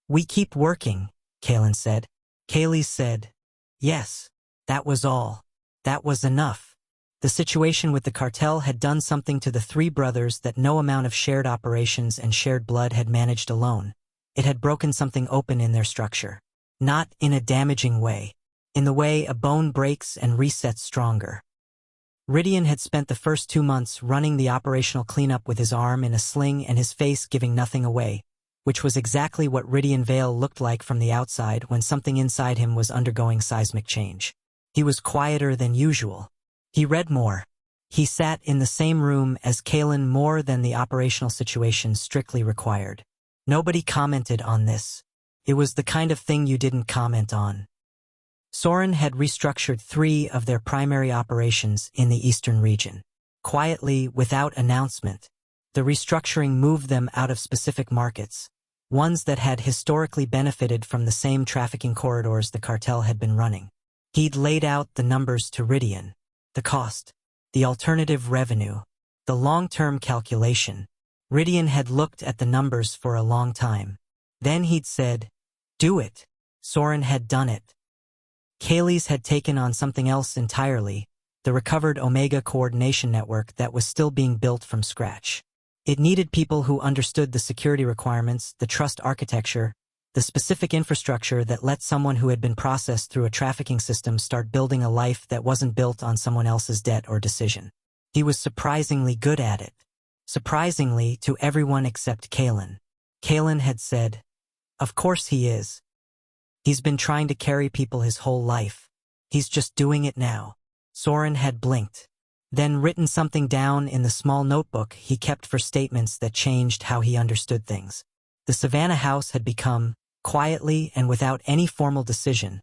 A: We keep working, Caelan said. Kaelis said, yes, that was all. That was enough. The situation with the cartel had done something to the 3 brothers that no amount of shared operations and shared blood had managed alone. It had broken something open in their structure. Not in a damaging way. In the way a bone breaks and resets stronger. Rydian had spent the first 2 months running the operational cleanup with his arm in a sling and his face giving nothing away, which was exactly what Rydian Vale looked like from the outside when something inside him was undergoing seismic change. He was quieter than usual. He read more. He sat in the same room as Caelan more than the operational situation strictly required. Nobody commented on this. It was the kind of thing you didn't comment on. Soren had restructured 3 of their primary operations in the eastern region. Quietly, without announcement. The restructuring moved them out of specific markets, ones that had historically benefited from the same trafficking corridors the cartel had been running. He'd laid out the numbers to Rydian, the cost, the alternative revenue, the long-term calculation. Rydian had looked at the numbers for a long time. Then he'd said, do it. Soren had done it. Kaelis had taken on something else entirely, the recovered Omega coordination network that was still being built from scratch. It needed people who understood the security requirements, the trust architecture, the specific infrastructure that let someone who had been processed through a trafficking system start building a life that wasn't built on someone else's debt or decision. He was surprisingly good at it. Surprisingly to everyone except Caelan. Caelan had said, of course he is. He's been trying to carry people his whole life. He's just doing it now. Soren had blinked, then written something down in the small notebook he kept for statements that changed how he understood things. The Savannah house had become, quietly and without any formal decision,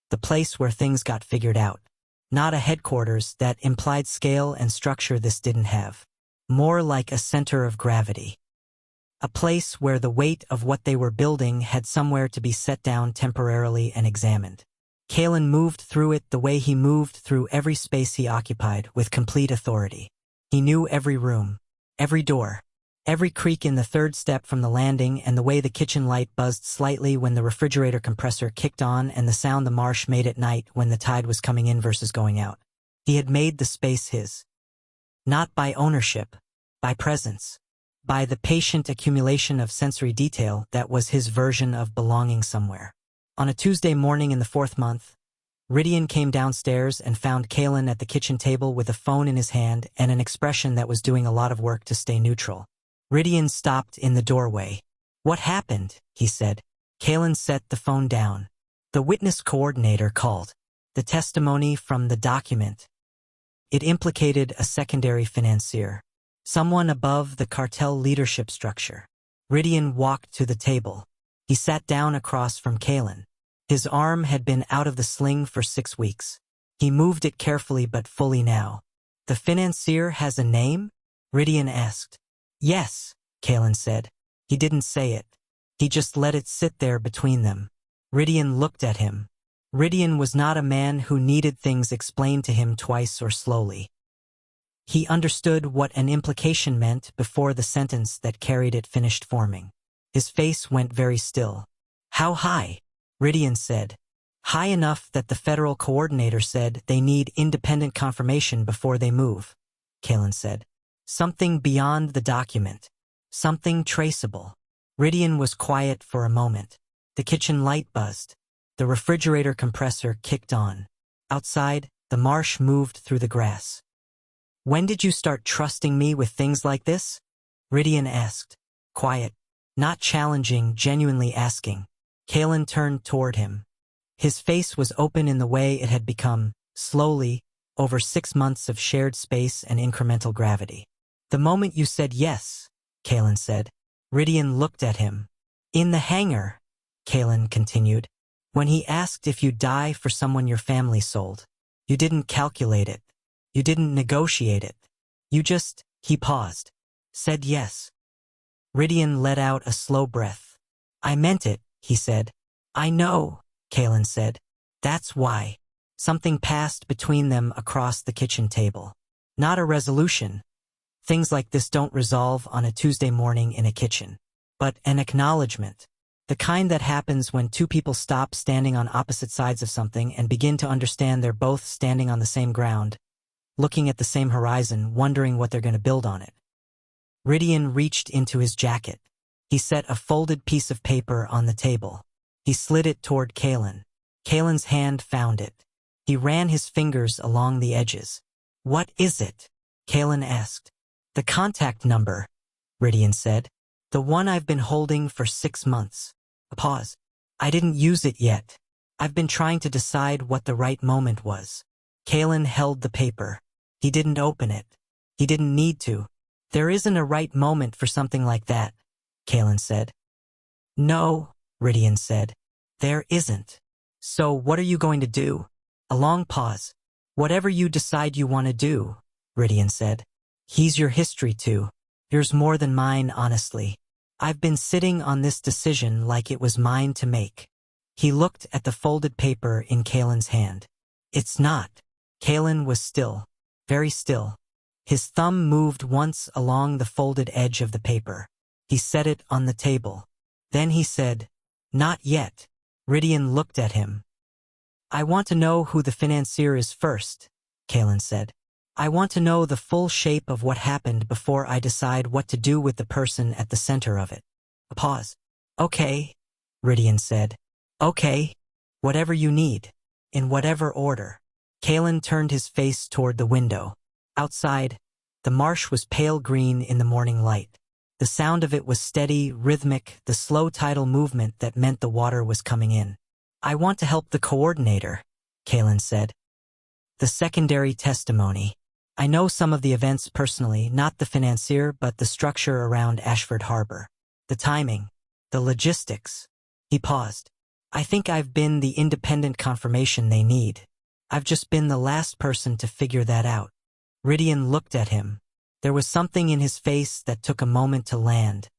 A: the place where things got figured out. Not a headquarters that implied scale and structure this didn't have. More like a center of gravity. A place where the weight of what they were building had somewhere to be set down temporarily and examined. Caelan moved through it the way he moved through every space he occupied, with complete authority. He knew every room, every door, every creak in the third step from the landing, and the way the kitchen light buzzed slightly when the refrigerator compressor kicked on, and the sound the marsh made at night when the tide was coming in versus going out. He had made the space his. Not by ownership, by presence, by the patient accumulation of sensory detail that was his version of belonging somewhere. On a Tuesday morning in the 4th month, Rydian came downstairs and found Caelan at the kitchen table with a phone in his hand and an expression that was doing a lot of work to stay neutral. Rydian stopped in the doorway. "What happened?" he said. Caelan set the phone down. The witness coordinator called. The testimony from the document. It implicated a secondary financier. Someone above the cartel leadership structure. Rydian walked to the table. He sat down across from Caelan. His arm had been out of the sling for 6 weeks. He moved it carefully but fully now. "The financier has a name?" Rydian asked. "Yes," Caelan said. He didn't say it. He just let it sit there between them. Rydian looked at him. Rydian was not a man who needed things explained to him twice or slowly. He understood what an implication meant before the sentence that carried it finished forming. His face went very still. "How high?" Rydian said. "High enough that the federal coordinator said they need independent confirmation before they move," Caelan said. "Something beyond the document. Something traceable." Rydian was quiet for a moment. The kitchen light buzzed. The refrigerator compressor kicked on. Outside, the marsh moved through the grass. "When did you start trusting me with things like this?" Rydian asked. Quiet, not challenging, genuinely asking. Caelan turned toward him. His face was open in the way it had become, slowly, over 6 months of shared space and incremental gravity. "The moment you said yes," Caelan said. Rydian looked at him. "In the hangar," Caelan continued, "when he asked if you'd die for someone your family sold. You didn't calculate it. You didn't negotiate it. You just," he paused, "said yes." Rydian let out a slow breath. "I meant it," he said. "I know," Caelan said. "That's why." Something passed between them across the kitchen table. Not a resolution. Things like this don't resolve on a Tuesday morning in a kitchen. But an acknowledgement. The kind that happens when 2 people stop standing on opposite sides of something and begin to understand they're both standing on the same ground, looking at the same horizon, wondering what they're going to build on it. Rydian reached into his jacket. He set a folded piece of paper on the table. He slid it toward Caelan. Caelan's hand found it. He ran his fingers along the edges. "What is it?" Caelan asked. "The contact number," Rydian said. "The one I've been holding for 6 months. A pause. "I didn't use it yet. I've been trying to decide what the right moment was." Caelan held the paper. He didn't open it. He didn't need to. "There isn't a right moment for something like that," Caelan said. "No," Rydian said. "There isn't. So what are you going to do?" A long pause. "Whatever you decide you want to do," Rydian said. "He's your history too. Yours more than mine, honestly. I've been sitting on this decision like it was mine to make." He looked at the folded paper in Caelan's hand. "It's not." Caelan was still, very still. His thumb moved once along the folded edge of the paper. He set it on the table. Then he said, "Not yet." Rydian looked at him. "I want to know who the financier is first," Caelan said. "I want to know the full shape of what happened before I decide what to do with the person at the center of it." A pause. "Okay," Rydian said. "Okay. Whatever you need. In whatever order." Caelan turned his face toward the window. Outside, the marsh was pale green in the morning light. The sound of it was steady, rhythmic, the slow tidal movement that meant the water was coming in. "I want to help the coordinator," Caelan said. "The secondary testimony. I know some of the events personally, not the financier, but the structure around Ashford Harbor. The timing, the logistics." He paused. "I think I've been the independent confirmation they need. I've just been the last person to figure that out." Rydian looked at him. There was something in his face that took a moment to land.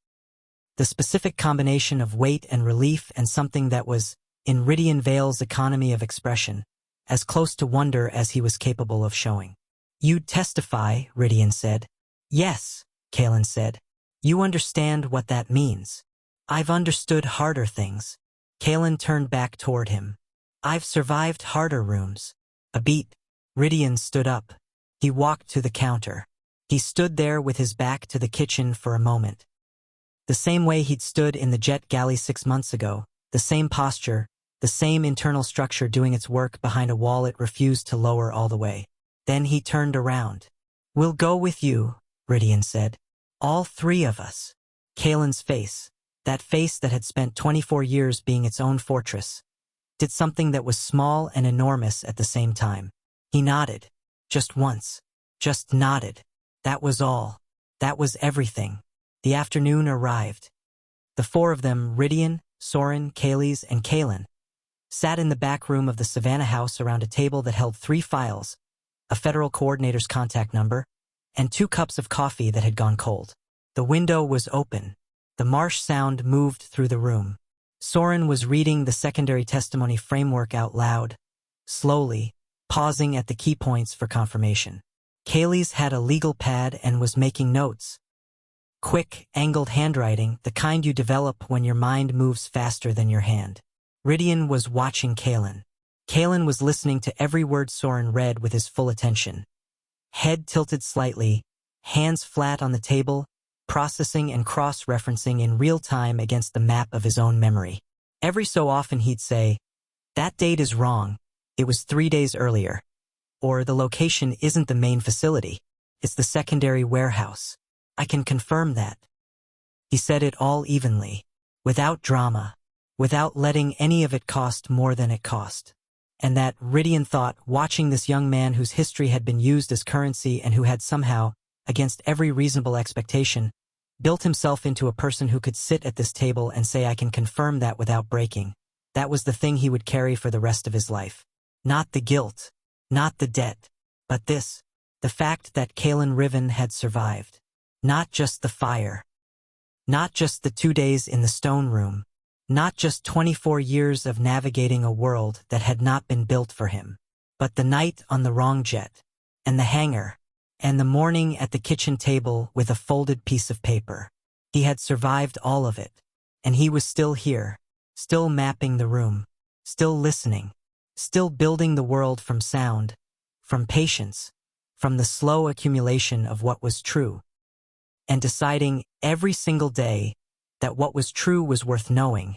A: The specific combination of weight and relief and something that was, in Ridian Vale's economy of expression, as close to wonder as he was capable of showing. "You'd testify," Ridian said. "Yes," Caelan said. "You understand what that means." "I've understood harder things." Caelan turned back toward him. "I've survived harder rooms." A beat. Ridian stood up. He walked to the counter. He stood there with his back to the kitchen for a moment. The same way he'd stood in the jet galley 6 months ago, the same posture, the same internal structure doing its work behind a wall it refused to lower all the way. Then he turned around. "We'll go with you," Ridian said. "All 3 of us." Caelan's face, that face that had spent 24 years being its own fortress, did something that was small and enormous at the same time. He nodded. Just once. Just nodded. That was all. That was everything. The afternoon arrived. The 4 of them, Ridian, Soren, Kaelis, and Caelan, sat in the back room of the Savannah house around a table that held 3 files, a federal coordinator's contact number, and 2 cups of coffee that had gone cold. The window was open. The marsh sound moved through the room. Soren was reading the secondary testimony framework out loud, slowly, pausing at the key points for confirmation. Kaelis had a legal pad and was making notes. Quick, angled handwriting, the kind you develop when your mind moves faster than your hand. Ridian was watching Caelan. Caelan was listening to every word Soren read with his full attention. Head tilted slightly, hands flat on the table, processing and cross-referencing in real time against the map of his own memory. Every so often he'd say, "That date is wrong. It was 3 days earlier." Or, "The location isn't the main facility. It's the secondary warehouse. I can confirm that." He said it all evenly, without drama, without letting any of it cost more than it cost. And that, Ridian thought, watching this young man whose history had been used as currency and who had somehow, against every reasonable expectation, built himself into a person who could sit at this table and say, "I can confirm that," without breaking. That was the thing he would carry for the rest of his life. Not the guilt, not the debt, but this, the fact that Caelan Riven had survived. Not just the fire. Not just the 2 days in the stone room. Not just 24 years of navigating a world that had not been built for him. But the night on the wrong jet. And the hangar. And the morning at the kitchen table with a folded piece of paper. He had survived all of it. And he was still here. Still mapping the room. Still listening. Still building the world from sound. From patience. From the slow accumulation of what was true. And deciding every single day that what was true was worth knowing,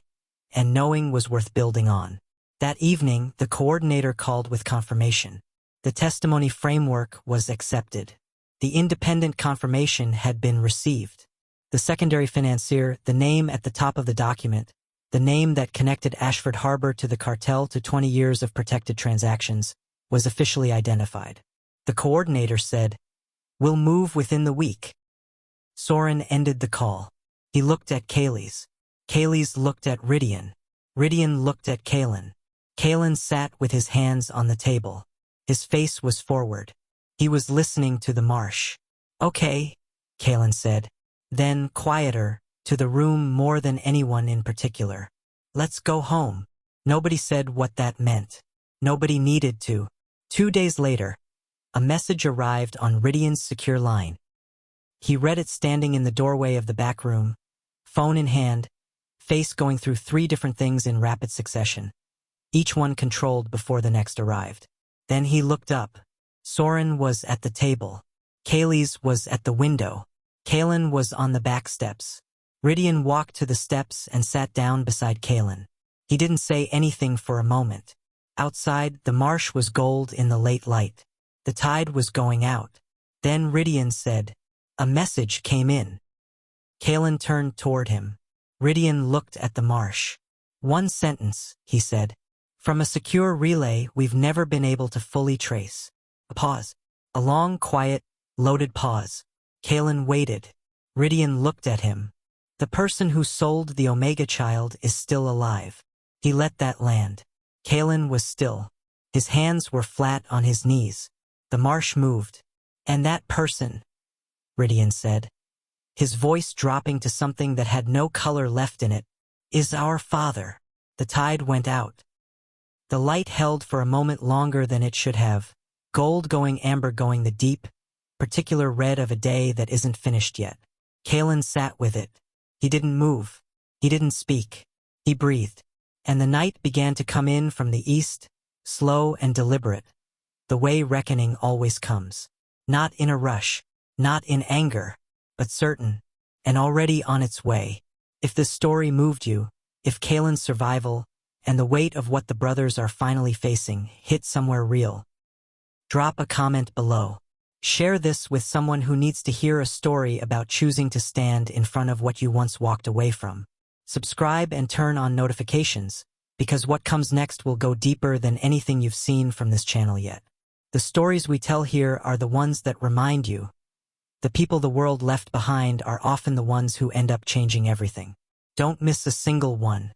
A: and knowing was worth building on. That evening, the coordinator called with confirmation. The testimony framework was accepted. The independent confirmation had been received. The secondary financier, the name at the top of the document, the name that connected Ashford Harbor to the cartel to 20 years of protected transactions, was officially identified. The coordinator said, "We'll move within the week." Soren ended the call. He looked at Kaelis. Kaelis looked at Ridian. Ridian looked at Caelan. Caelan sat with his hands on the table. His face was forward. He was listening to the marsh. "Okay," Caelan said. Then, quieter, to the room more than anyone in particular. "Let's go home." Nobody said what that meant. Nobody needed to. 2 days later, a message arrived on Ridian's secure line. He read it standing in the doorway of the back room, phone in hand, face going through 3 different things in rapid succession, each one controlled before the next arrived. Then he looked up. Soren was at the table. Kaelis was at the window. Caelan was on the back steps. Ridian walked to the steps and sat down beside Caelan. He didn't say anything for a moment. Outside, the marsh was gold in the late light. The tide was going out. Then Ridian said, "A message came in." Caelan turned toward him. Ridian looked at the marsh. "1 sentence," he said. "From a secure relay we've never been able to fully trace." A pause. A long, quiet, loaded pause. Caelan waited. Ridian looked at him. "The person who sold the Omega child is still alive." He let that land. Caelan was still. His hands were flat on his knees. The marsh moved. "And that person," Ridian said. his voice dropping to something that had no color left in it, "Is our father." The tide went out. The light held for a moment longer than it should have, gold going amber going the deep, particular red of a day that isn't finished yet. Caelan sat with it. He didn't move. He didn't speak. He breathed. And the night began to come in from the east, slow and deliberate, the way reckoning always comes. Not in a rush, not in anger, but certain, and already on its way. If this story moved you, if Caelan's survival and the weight of what the brothers are finally facing hit somewhere real, drop a comment below. Share this with someone who needs to hear a story about choosing to stand in front of what you once walked away from. Subscribe and turn on notifications, because what comes next will go deeper than anything you've seen from this channel yet. The stories we tell here are the ones that remind you. The people the world left behind are often the ones who end up changing everything. Don't miss a single one.